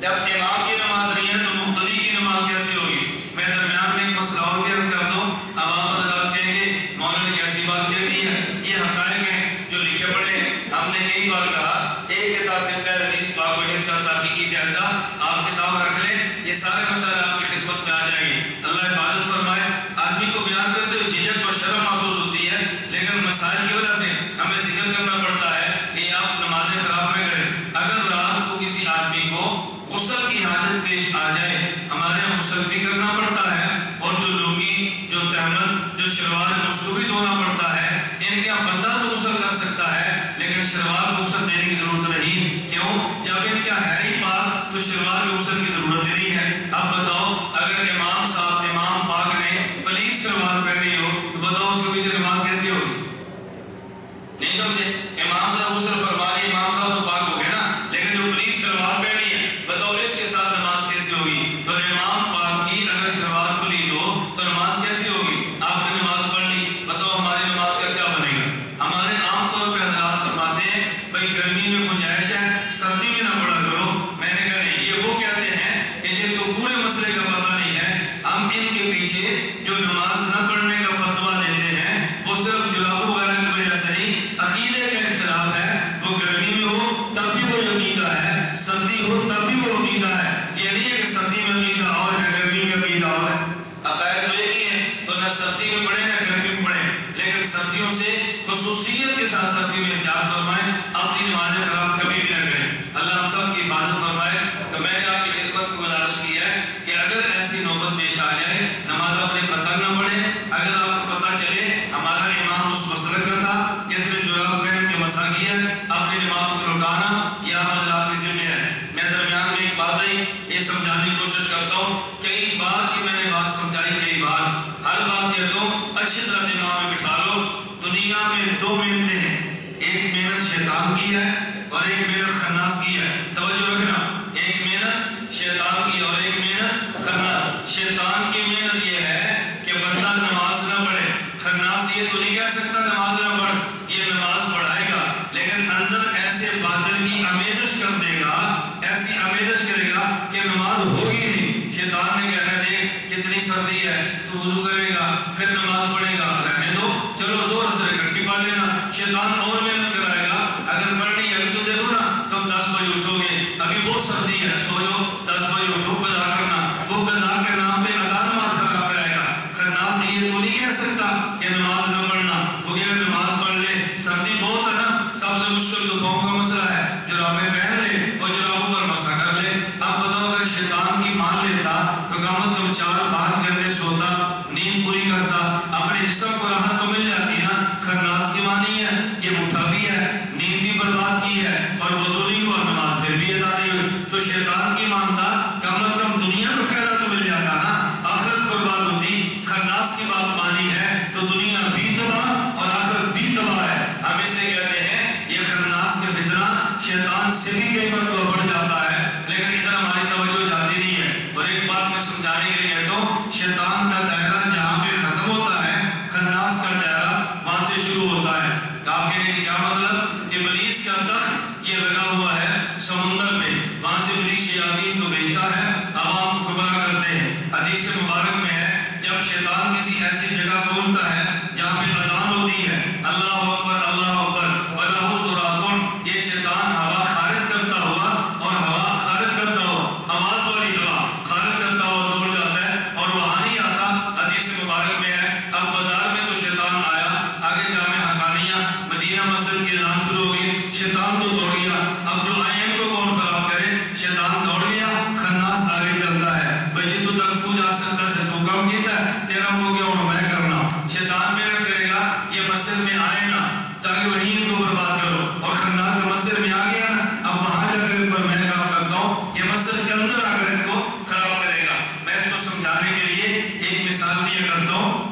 جب امام کی نماز نہیں ہے تو مقتدی کی نماز کیسے ہوگی؟ میں درمیان میں ایک مسئلہ اور بھی عرض کر دوں. اب آپ حضرات کہیں گے مولانا نے کیسی بات کہہ دی ہے، یہ حقائق ہیں جو لکھے پڑے ہیں. ہم نے کئی بار کہا ایک کتاب سے پہلے حدیث پاک و حدیث کا تحقیقی جائزہ آپ کتاب رکھ لیں، یہ سارے مسائل آپ کی خدمت میں آ جائیں گے. اللہ حفاظت فرمائے. آدمی کو بیان کرتے ہوئے جھجک اور شرم محسوس ہوتی ہے لیکن مسائل کی وجہ سے ہمیں ذکر کرنا پڑتا ہے کہ آپ نمازیں خراب نہ کریں. اگر رات کو کسی آدمی کو غسل کی حاجت پیش آ جائے، ہمارے یہاں غسل بھی کرنا پڑتا ہے اور جو لنگی جو تہمت جو شلوار ہے اس کو بھی دھونا پڑتا ہے. ان کے بندہ تو غسل کر سکتا ہے لیکن شلوار کو غسل دینے کی ضرورت نہیں. کیوں؟ جب ان کا ہے ہی پاک تو شلوار کو غسل کی ضرورت ہی نہیں ہے. اب بتاؤ اگر امام صاحب امام پاک نے پلیس شلوار پہنی ہو تو بتاؤ اس کے پیچھے نماز کیسی ہوگی؟ نہیں سمجھے؟ امام صاحب غسل فرما رہے امام صاحب تو پاک ہو گئے نا، لیکن جو پولیس شلوار پہنی ہے بتاؤ اس کے ساتھ نماز کیسی ہوگی؟ تو امام پاک کی اگر شلوار پلی ہو تو نماز کیسی ہوگی؟ آپ نے نماز پڑھ لی، بتاؤ ہماری نماز کا کیا بنے گا؟ ہمارے عام طور پہ حضرات فرماتے ہیں بھائی گرمی میں گنجائش ہے سردی میں نہ پڑھا کرو. میں نے کہا نہیں، یہ وہ کہتے ہیں کہ جن کو پورے مسئلے کا پتہ نہیں ہے. ہم ان کے پیچھے جو نماز نہ پڑھنے کا فتویٰ دیتے ہیں وہ صرف جرابوں وغیرہ کی وجہ سے نہیں، عقیدے کا اختلاف ہے. وہ گرمی میں ہو تب بھی وہ عقیدہ ہے، سردی ہو تب بھی وہ عقیدہ ہے. یہ نہیں ہے کہ سردی میں عقیدہ اور ہے گرمی میں عقیدہ اور ہے. عقائد ایک ہی ہے تو نہ سردی میں پڑھیں نہ گرمی میں پڑھیں، لیکن سردیوں سے خصوصیت کے ساتھ سردی میں احتیاط فرمائیں. اپنی نمازیں خراب کبھی بھی نہ کریں. اللہ ہم سب کی حفاظت فرمائے. تو میں نے آپ کی خدمت کو گزارش کی ہے کہ اگر ایسی نوبت پیش آ جائے نماز اپنے پتہ نہ پڑھے. اگر آپ کو پتہ چلے ہمارا امام اس مسلک کا تھا جس نے جراب پہن کے مسح کیا، اپنی نماز کو لوٹانا یہ آپ حضرات کی ذمہ ہے. میں درمیان میں ایک بات رہی یہ سمجھانے کی کوشش کرتا ہوں. کئی بار کی میں نے بات سمجھائی, کئی بار ہر بات کہتا ہوں اچھی طرح دماغ میں بٹھا لو. دنیا میں دو محنتیں ہیں, ایک محنت شیطان کی ہے اور ایک محنت خناس کی ہے. توجہ رکھنا, ایک محنت شیطان کی اور ایک محنت خناس. شیطان کی محنت یہ ہے کہ بندہ نماز نہ پڑھے. خناس یہ تو نہیں کہہ سکتا نماز نہ پڑھ, یہ نماز پڑھائے گا لیکن اندر ایسے باطل کی آمیزش کر دے گا, ایسی آمیزش کرے گا کہ نماز ہوگی نہیں. شیطان نے کہنا دے کتنی سردی ہے, تو وضو کرے گا پھر نماز پڑھے گا, رہنے دو چلو زور سے اکٹھی پڑھ لینا. شیطان اور محنت کرائے گا, اگر پڑھنی ہے تو دیکھو نا تم 10 بجے اٹھو گے, ابھی بہت سردی ہے, سو جاؤ 10 بجے اٹھو, قضا کرنا. وہ قضا کے نام پہ ادا نماز خراب کرائے گا. خناس یہ تو نہیں کہہ سکتا کہ نماز نہ پڑھنا, وہ کہ نماز پڑھ لے, سردی بہت ہے نا, سب سے مشکل تو پاؤں کا مسئلہ ہے, جرابیں پہن لے اور جرابوں پر مسح کر لے. اب بتاؤ اگر شیطان کی مان لیتا تو کم از کم 4 بار کرنے سوتا, نیند پوری کرتا, اپنے جسم کو راحت تو مل جاتی نا. خناس کی مانی ہے, یہ اٹھا بھی ہے, نیند بھی برباد کی ہے اور وضو نہیں اور نماز پھر بھی ادا نہیں ہوئی. تو شیطان کی مانتا کم از کم دنیا کو فائدہ تو مل جاتا نا, آخرت برباد ہوتی. خناس کی بات مانی ہے تو دنیا بھی تباہ اور آخرت بھی تباہ ہے. ہم اسے کہتے ہیں یہ خناس کے فتنہ شیطان سے بھی کئی مرتبہ بڑھ جاتا ہے, لیکن ادھر ہماری توجہ جاتی نہیں ہے. اور ایک بات میں سمجھانے کے لیے کہتا ہوں, شیطان کا دائرہ جہاں پہ ختم ہوتا ہے, خناس کا دائرہ وہاں سے شروع ہوتا ہے. آپ کہنے کی کیا مطلب؟ ابلیس کا تخت یہ لگا ہوا ہے سمندر میں, وہاں سے ابلیس شیاطین کو بھیجتا ہے, عوام کو گمراہ کرتے ہیں. حدیث مبارک میں ہے جب شیطان کسی ایسی جگہ پہنچتا ہے جہاں پہ اذان ہوتی ہے اللہ اکبر اللہ اکبر وَلَهُ صُرَاطٌ, یہ شیطان ہوا خارج کرتا ہوا اور ہوا خارج کرتا ہوا, آواز والی ہوا خارج کرتا ہوا دوڑ جاتا ہے اور وہاں نہیں آتا. حدیث مبارک میں ہے اب بازار میں تو شیطان آیا, آگے جامع حقانیہ مدینہ مسجد کی اذان شروع ہو گئی, شیطان تو دوڑ گیا. اب جو آئین کو کون خراب کرے, شیطان دوڑ گیا, خناس آگے چلتا ہے, بھئی تو تک تو جا سکتا ہے, تو کام کیتا ہے, تیرا ہو گیا اور میں کرنا. شیطان محنت کرے گا یہ مسجد میں آئے نا تاکہ وہیں کو برباد کرو, اور خناس کے مسجد میں آ گیا نا, اب وہاں جا کر پر میں کام کرتا ہوں, یہ مسجد کے اندر آ کر ان کو خراب کرے گا. میں اس کو سمجھانے کے لیے ایک مثال دیا کرتا ہوں.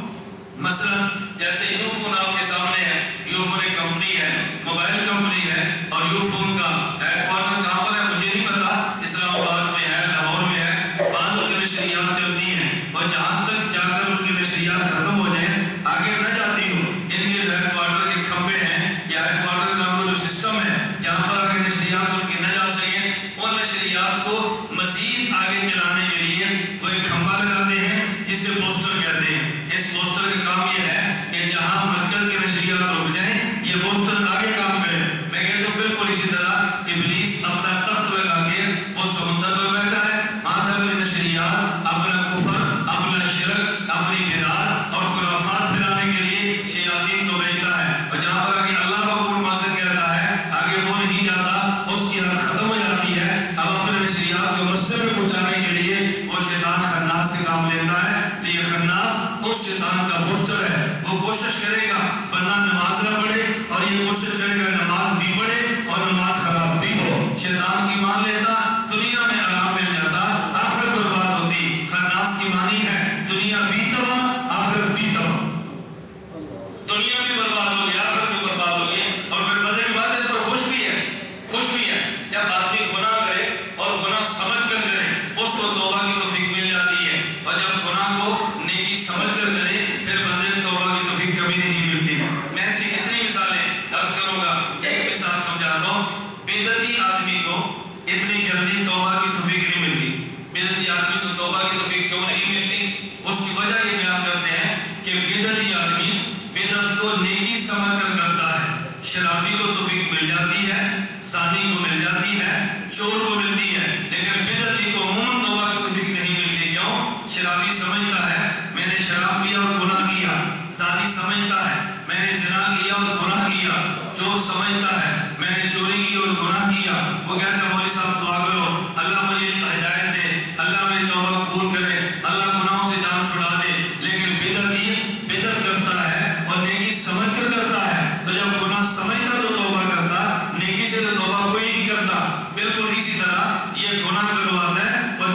مثلا جیسے یو فون آپ کے سامنے ہے, یو فون ایک کمپنی ہے, موبائل کمپنی ہے, اور یو فون کا ہیڈ کوارٹر کہاں پر ہے مجھے نہیں پتا, اسلام آباد میں ہے, لاہور میں ہے. بعض ان کی نشریات چلتی ہیں اور جہاں تک جا کر ان کی نشریات ختم ہو جائیں آگے نہ جاتی ہوں. ان کے ہیڈ کوارٹر کے کھمبے ہیں یا ہیڈ کوارٹر کا جو سسٹم ہے جہاں پر آگے نشریات ان کی نہ جا سکیں, ان نشریات کو مزید آگے چلانے کے لیے وہ ایک کھمبا لگاتے ہیں جسے پوسٹر کہتے ہیں. اس پوسٹر کا کام یہ ہے کہ جہاں مرکز کے نشریات رک جائیں یہ پوسٹر آگے کام کرے. میں کہتا ہوں بالکل اسی طرح ابلیس اپنا تخت لگا کے وہ سمندر پر بیٹھا ہے, وہاں سے اپنی نشریات, اپنا کفر, اپنا شرک, اپنی بدعات اور خرافات پھیلانے کے لیے شیاطین کو بھیجتا ہے. اور جہاں پر آگے اللہ کا حکم مسجد کہتا ہے آگے وہ نہیں جاتا, اس کی حد ختم ہو جاتی ہے. اب اپنے نشریات کو مسجد میں پہنچانے کے لیے وہ شیطان خناس سے کام لیتا ہے. تو یہ خناس اس شیطان کا پوسٹر ہے. وہ کوشش کرے گا بندہ نماز نہ پڑھے, اور یہ کوشش کرے گا نماز بھی پڑھے اور نماز خراب بھی ہو. شیطان کی مان لیتا دنیا میں آرام مل جاتا, آخرت برباد ہوتی. خناس کی مانی ہے دنیا بھی تباہ آخرت بھی تباہ, دنیا بھی برباد ہو گئی آخرت بھی برباد ہو گئی. اور پھر مزے کی بات اس پر خوش بھی ہے, خوش بھی ہے. جب آدمی گناہ کرے اور گناہ سمجھ کر کرے اس کو توبہ کی توفیق مل جاتی ہے, اور جب گناہ کو نیکی سمجھ کر کرے پھر بندے کو توبہ کی توفیق کبھی نہیں ملتی. میں ایسی کتنی مثالیں درج کروں گا, ایک مثال سمجھاتا ہوں. بدعتی آدمی کو اتنی جلدی توبہ کی توفیق نہیں ملتی. بدعتی آدمی کو توبہ کی توفیق کیوں نہیں ملتی؟ اس کی وجہ یہ بیان کرتے ہیں کہ بدعتی آدمی بدعت کو نیکی سمجھ کر کرتا ہے. شرابی کو توفیق مل جاتی ہے, زانی کو مل جاتی ہے, چور کو ملتی ہے, لیکن بدعتی کو عموماً توبہ کی توفیق نہیں ملتی. کیوں؟ شرابی سمجھتا ہے میں نے شراب پیا اور گناہ کیا, زانی سمجھتا ہے میں نے زنا کیا اور گناہ کیا, چور سمجھتا ہے میں نے چوری کی اور گناہ کیا. وہ کہتا ہے مولوی صاحب دعا کرو اللہ مجھے ہدایت دے, اللہ میری توبہ قبول کرے, اللہ گناہوں سے جان چھڑا دے. لیکن بدعتی بدعت کرتا ہے اور نیکی سمجھ کر کرتا ہے. تو جب گناہ سمجھتا تو توبہ کرتا, نیکی سے تو توبہ کوئی نہیں کرتا. بالکل اسی طرح یہ گناہ کرواتا ہے اور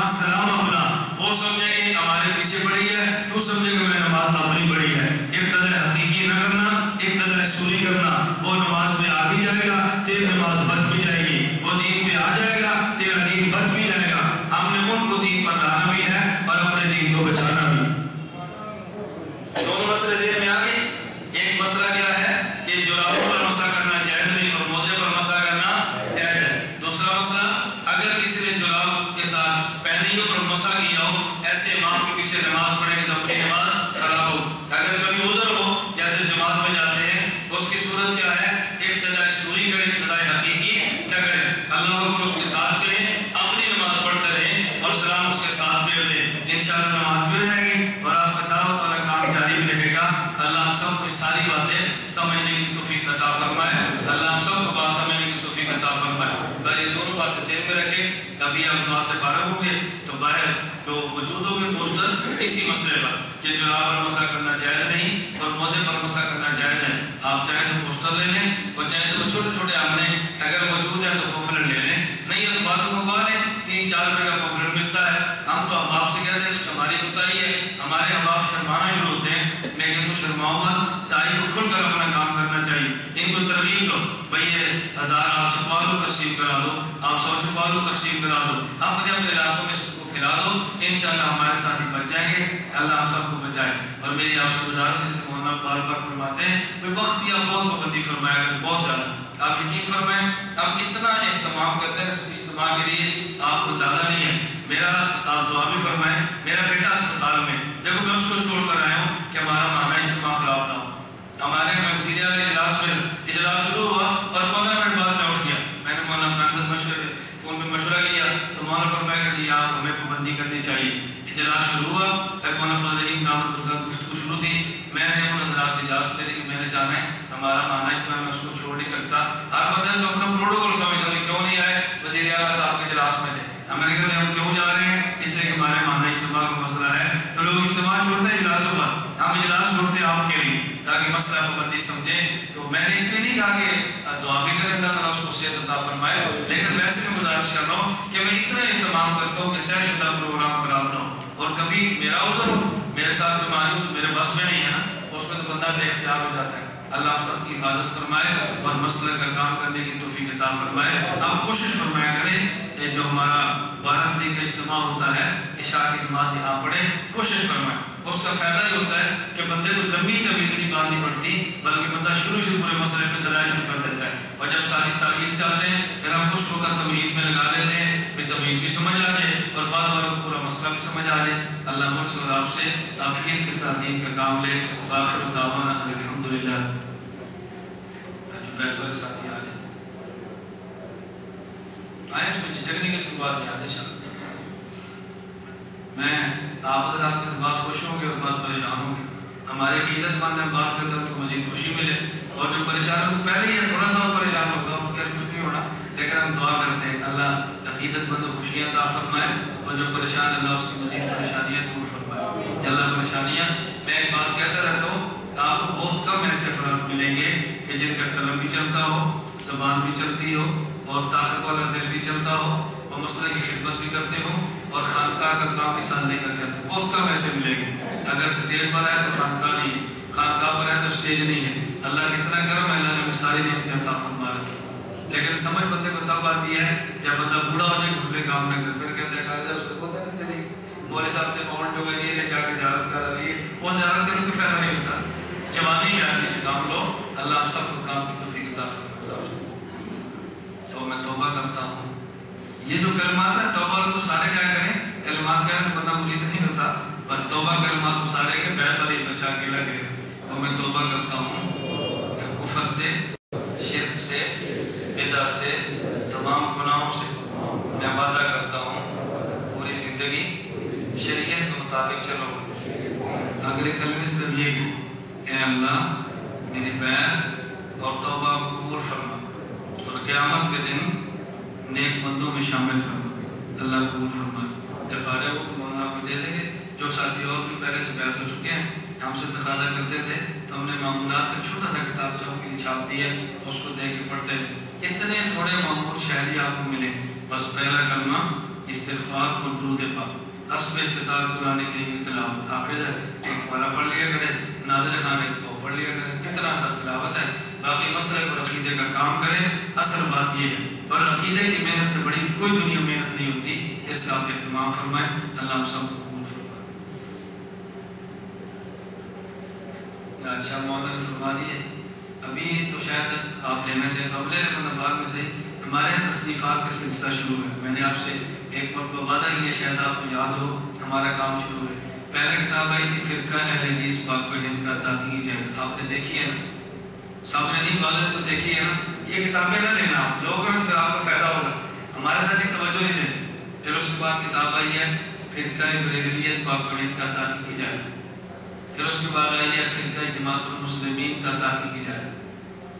نماز سلام اپنا، وہ سمجھے کہ ہمارے پیچھے پڑی ہے، تو سمجھے کہ میں نماز اپنی پڑی ہے. ابتدا حقیقی نہ کرنا، ابتدا سوری کرنا. وہ نماز میں آ بھی جائے گا، تیری نماز بچ بھی جائے گی. وہ دین پہ آ جائے گا، تیرا دین بچ بھی جائے گا. ہم نے ان کو دین پر لانا بھی ہے اور اپنے دین کو بچانا بھی. دونوں مسئلے ذہن میں آ گئے. ایک مسئلہ کیا ہے کہ جرابوں پر مسح کرنا جائز نہیں اور موزے پر مسح کرنا جائز ہے. دوسرا مسئلہ، اگر کسی نے جراب کے ساتھ پہنیوں پر مسح کیا ہو، ایسے امام کے پیچھے نماز پڑھے گی تو اپنی نماز خراب ہو. اگر کبھی عذر ہو جیسے جماعت میں جاتے ہیں، اس کی صورت کیا ہے؟ ابتدائی سوری کریں، ابتدائی حقیقی نہ کریں. اللہ اکبر اس کے ساتھ کریں، اپنی نماز پڑھتے رہیں اور سلام اس کے ساتھ بھی دیں. انشاءاللہ نماز بھی ہو جائے گی اور آپ کا دعوت والا کام جاری بھی رہے گا. اللہ ہم سب کو ساری باتیں سمجھنے کی توفیق عطا فرمائے. اللہ ہم سب کو بات سمجھنے کی توفیق عطا فرمائے. بس یہ دونوں باتیں ذہن میں رکھیں. کبھی آپ دعا سے فارغ ہوں گے تو باہر جو موجود ہوں گے پوسٹر اسی مسئلے پر کہ جراب پر مسح کرنا جائز نہیں اور موزے پر مسح کرنا جائز ہے. آپ چاہیں تو پوسٹر لے لیں اور چاہیں تو چھوٹے چھوٹے آمنے اگر موجود ہے تو پوفلٹ لے لیں. نہیں ہے تو باتوں کو پا لیں. 3-4 روپے کا پوفلٹ ملتا ہے. ہم تو احباب سے کہتے ہیں کچھ ہماری کوتاہی ہے. ہمارے احباب شرمانا شروع ہوتے ہیں. میں کہتا ہوں شرماؤ مت، تائی کو کھل کر اپنا کام کرنا چاہیے. ان کو ترغیب دو، بھئی یہ 1000 آپ چھپا لو تقسیم کرا دو، آپ 100 چھپا لو تقسیم کرا دو، اپنے اپنے علاقوں میں سب کو کھلا دو. انشاءاللہ ہمارے ساتھی بچ جائیں گے. اللہ ہم سب کو بچائے. اور میری آپ سے گزارش ہے، جسے مولانا بار بار فرماتے ہیں کہ وقت کی آپ بہت پابندی فرمایا کریں، بہت زیادہ. آپ یقین فرمائیں آپ اتنا اہتمام کرتے ہیں اس اجتماع کے لیے آپ کو اندازہ نہیں ہے. میرا آپ دعا بھی فرمائیں، میرا بیٹا اسپتال میں، دیکھو میں اس کو چھوڑ کر آیا ہوں کہ ہمارا مانا اجتماع خراب نہ ہو. ہمارے وزیر اعلیٰ اجلاس شروع ہوا اور 15 منٹ بعد میں اٹھ گیا. میں نے مولانا اپنے ساتھ فون پہ مشورہ کیا تو مولانا فرمایا کہ آپ ہمیں پابندی کرنی چاہیے. اجلاس شروع ہوا، مولانا فضل الرحیم دامت برکاتہ گفتگو شروع تھی. میں نے ان حضرات سے اجازت لے لی کہ میں نے جانا ہے، ہمارا مانا اجتماع میں اس کو چھوڑ نہیں سکتا. آپ پتہ ہے تو اپنا پروٹوکول سمجھتا ہوں کیوں نہیں آئے. وزیر اعلیٰ صاحب کے اجلاس میں تھے. ہم نے کہا ہم کیوں جا رہے ہیں؟ اس لیے کہ ہمارے مانا اجتماع کا مسئلہ ہے. تو لوگ اجتماع چھوڑتے ہیں اجلاسوں پر، ہم اجلاس چھوڑتے ہیں آپ کے لیے تاکہ مسئلہ پابندی سمجھیں. تو میں نے اس لیے نہیں کہا کہ دعا بھی کریں اللہ تعالیٰ اس کو صحت عطا فرمائے، لیکن ویسے میں گزارش کر رہا ہوں کہ میں اتنا اہتمام کرتا ہوں کہ طے شدہ پروگرام خراب نہ ہو. اور کبھی میرا عذر ہو، میرے ساتھ بیماری ہو، میرے بس میں نہیں ہے نا، اس میں تو بندہ بے اختیار ہو جاتا ہے. اللہ آپ سب کی حفاظت فرمائے اور مسئلہ کا کام کرنے کی توفیق عطا فرمائے. آپ کوشش فرمایا کریں جو ہمارا 12 تاریخ کا اجتماع ہوتا ہے عشاء کی نماز یہاں پڑھیں، کوشش فرمائیں. اس کا فائدہ یہ ہوتا ہے کہ بندے کو لمبی اتنی بات نہیں پڑتی، بلکہ بندہ شروع پورے مسئلے پہ دلائل کر دیتا ہے. اور جب ساری تاخیر سے آتے ہیں پھر ہم خوش ہو کر تمہید میں لگا لیتے ہیں، پھر تمہید بھی سمجھ آ جائے اور بعد باروں کو پورا مسئلہ بھی سمجھ آ جائے. اللہ مجھ سے اور آپ سے عافیت کے ساتھ دین کا کام لے. آخر دعوانا الحمدللہ. جو بیت والے ساتھی آ جائیں، آئے اس میں جھجکنے کی کوئی بات نہیں. آ جائے میں آپ حضرات کے بات خوش ہوں گے اور بات پریشان ہوں گے. ہمارے عقیدت مند ہم بات کرتے ہیں تو مزید خوشی ملے، اور جو پریشان ہو پہلے ہی تھوڑا سا پریشان ہوگا ان کا کچھ نہیں ہونا، لیکن ہم دعا کرتے ہیں اللہ عقیدت مند خوشیاں عطا فرمائے اور جو پریشان اللہ اس کی مزید پریشانیاں دور فرمائے. اللہ پریشانیاں میں ایک بات کہتا رہتا ہوں، آپ کو بہت کم ایسے افراد ملیں گے کہ جن کا قلم بھی چلتا ہو، زبان بھی چلتی ہو اور طاقت والا دل بھی چلتا ہو اور مسئلے کی خدمت بھی کرتے ہو اور خانقاہ کا کام بھی ساتھ لے کر چلتے. بہت کم ایسے ملیں گے. اگر اسٹیج پر ہے تو خانقاہ نہیں ہے، خانقاہ پر ہے تو اسٹیج نہیں ہے. اللہ کتنا کرم ہے، اللہ نے ساری نعمتیں عطا فرما رکھی. لیکن سمجھ بندے کو تب آتی ہے جب بندہ بوڑھا ہو جائے، گھٹنے کام نہ کر، پھر کہتے ہیں کہ جب سے پتہ نہیں چلی مولوی صاحب نے کون جو ہے یہ جا کے زیارت کر رہی ہے، وہ زیارت کا کوئی فائدہ نہیں ہوتا. جوانی میں آدمی سے کام لو. اللہ آپ سب کو کام کی توفیق عطا فرمائے. تو میں توبہ کرتا ہوں. یہ جو کلمات ہیں توبہ کو سارے کیا کریں، کلمات کہنے سے بندہ مرید نہیں ہوتا، بس توبہ کلمات کو سارے کے بیت والی بچہ اکیلا کہے. تو میں توبہ کرتا ہوں کفر سے، شرک سے، بدعت سے، تمام گناہوں سے. میں وعدہ کرتا ہوں پوری زندگی شریعت کے مطابق چلو. اگلے کلمے صرف یہ کہ اے اللہ میری بیعت اور توبہ قبول فرما اور قیامت کے دن نیک بندوں میں شامل فرما. اللہ قبول فرمائے. جب فارغ ہو مولانا آپ کو دے دیں گے. جو ساتھی اور بھی پہلے سے بیعت ہو چکے ہیں ہم سے تقاضا کرتے تھے تو ہم نے معمولات کا چھوٹا سا کتاب چاہوں کے لیے چھاپ دیا، اس کو دے کے پڑھتے ہیں. اتنے تھوڑے معمول شہری آپ کو ملے، بس پہلا کلمہ استغفار اور درود پاک، حسب استطاعت قرآن کریم کی تلاوت، حافظ ہے ایک پارہ پڑھ لیا کرے، ناظر خان ایک کو پڑھ لیا کرے، اتنا سا تلاوت ہے، باقی مسئلہ اور عقیدے کا کام کرے۔ اصل بات یہ ہے، اور عقیدے کی محنت سے بڑی کوئی دنیا محنت نہیں ہوتی، اس سے آپ اہتمام فرمائیں۔ اللہ ہم سب کو قبول فرمائے۔ اچھا مولانا نے فرما دیے، ابھی تو شاید آپ لینا چاہیں قبل بعد میں سے ہمارے یہاں تصنیفات کا سلسلہ شروع ہے۔ میں نے آپ سے ایک مرتبہ وعدہ کیا، شاید آپ کو یاد ہو، ہمارا کام شروع ہے۔ پہلے کتاب آئی تھی فرقہ اہل حدیث پاک و ہند کا تحقیقی جائزہ، آپ نے دیکھی ہے نا؟ سب نے نہیں، والے نے تو دیکھی ہے نا؟ یہ کتابیں نہ لینا آپ لوگوں میں، پھر آپ کو فائدہ ہوگا، ہمارے ساتھ ایک توجہ نہیں دیتے۔ پھر اس کے بعد کتاب آئی ہے فرقہ بریلویت پاک و ہند کا تحقیقی جائزہ، پھر اس کے بعد آئی ہے فرقہ جماعت المسلمین کا تحقیقی جائزہ،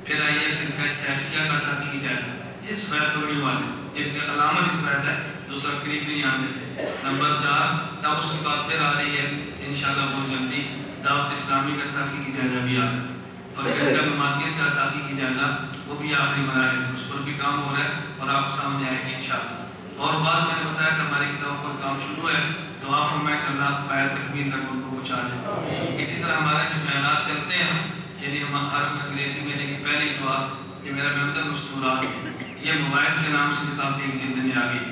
پھر آئی ہے فرقہ سیفیہ کا تحقیقی جائزہ۔ یہ سفید توڑنے والے جن کے علامت سفید ہے، دوسرا قریب نہیں آنے دیتے۔ نمبر 4، تب اس کے بعد پھر آ رہی ہے انشاءاللہ بہت جلدی دعوت اسلامی کا تحقیقی جائزہ بھی آ رہا ہے، اور فرقہ مماتیت کا تحقیقی جائزہ وہ بھی آخری مراحل ہے، اس پر بھی کام ہو رہا ہے اور آپ کے سامنے آئے گی انشاءاللہ۔ اور بعد میں نے بتایا کہ ہماری کتابوں پر کام شروع ہے، دعا فرمائے کہ اللہ پایہ تکمیل تک ان کو پہنچا دے۔ اسی طرح ہمارے جو بیانات چلتے ہیں، یعنی ہم ہر انگریزی مہینے کی پہلی دعا کہ میرا بہتر مستورات، یہ مباحث کے نام سے کتاب ایک جلد میں آ گئی۔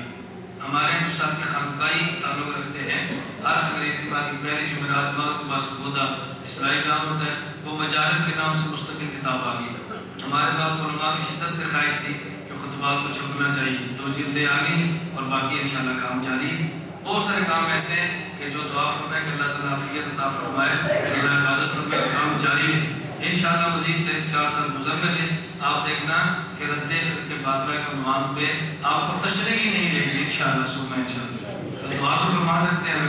ہمارے جو ساتھ خانقاہی تعلق رکھتے ہیں، ہر انگریزی بات کی پہلی جمعرات مغرب کے پاس خدا اسرائیل نام ہوتا ہے، وہ مجالس کے نام سے مستقل کتاب آ گئی۔ ہمارے پاس علماء کی شدت سے خواہش تھی کہ خطبات کو چھپنا چاہیے، 2 جلدیں آ گئی اور باقی انشاءاللہ کام جاری ہے۔ بہت سارے کام ایسے ہیں کہ جو دعا فرمائے کہ اللہ تعالیٰ عافیت عطا فرمائے، اللہ حفاظت فرمائے، کام جاری ہے۔ انشاءاللہ مزید 3-4 سال گزرنے دیں، آپ دیکھنا کہ رد فرقے باطلہ کے عنوان پہ آپ کو تشریح ہی نہیں رہے گی انشاءاللہ سننا انشاءاللہ۔ تو دعا تو فرما سکتے ہیں۔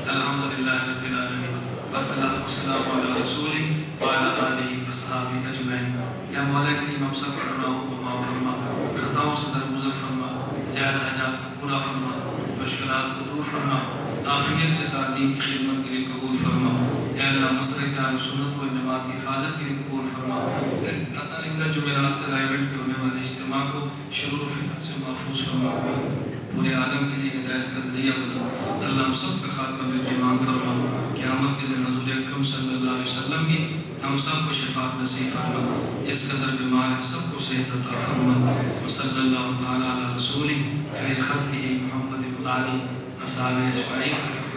الحمدللہ رب العالمین والصلاۃ والسلام علی رسولہ وعلی آلہ وصحبہ اجمعین۔ یا مولا کریم ہم سب پر گناہوں کو معاف فرما، خطاؤں سے درگزر فرما، جائز حاجات کو پورا فرما، مشکلات کو دور فرما، عافیت کے ساتھ دین کی خدمت کے لیے قبول فرما۔ اے اللہ مسلک اہل سنت و جماعت کی حفاظت کے لیے قبول فرما۔ آئندہ جمعرات کے ایونٹ کے ہونے والے اجتماع کو شرور و فتن سے محفوظ فرما، پورے عالم کے لیے ہدایت کا ذریعہ بنا۔ اللہ ہم سب کا خاتمہ بالایمان فرما، قیامت کے دن حضور اکرم صلی اللہ علیہ وسلم کی ہم سب کو شفاعت نصیب فرما، جس قدر بیمار ہے سب کو صحت عطا فرما۔ صلی اللہ تعالی علی رسولہ خیر خلقہ محمد و آلہ وصحبہ اجمعین۔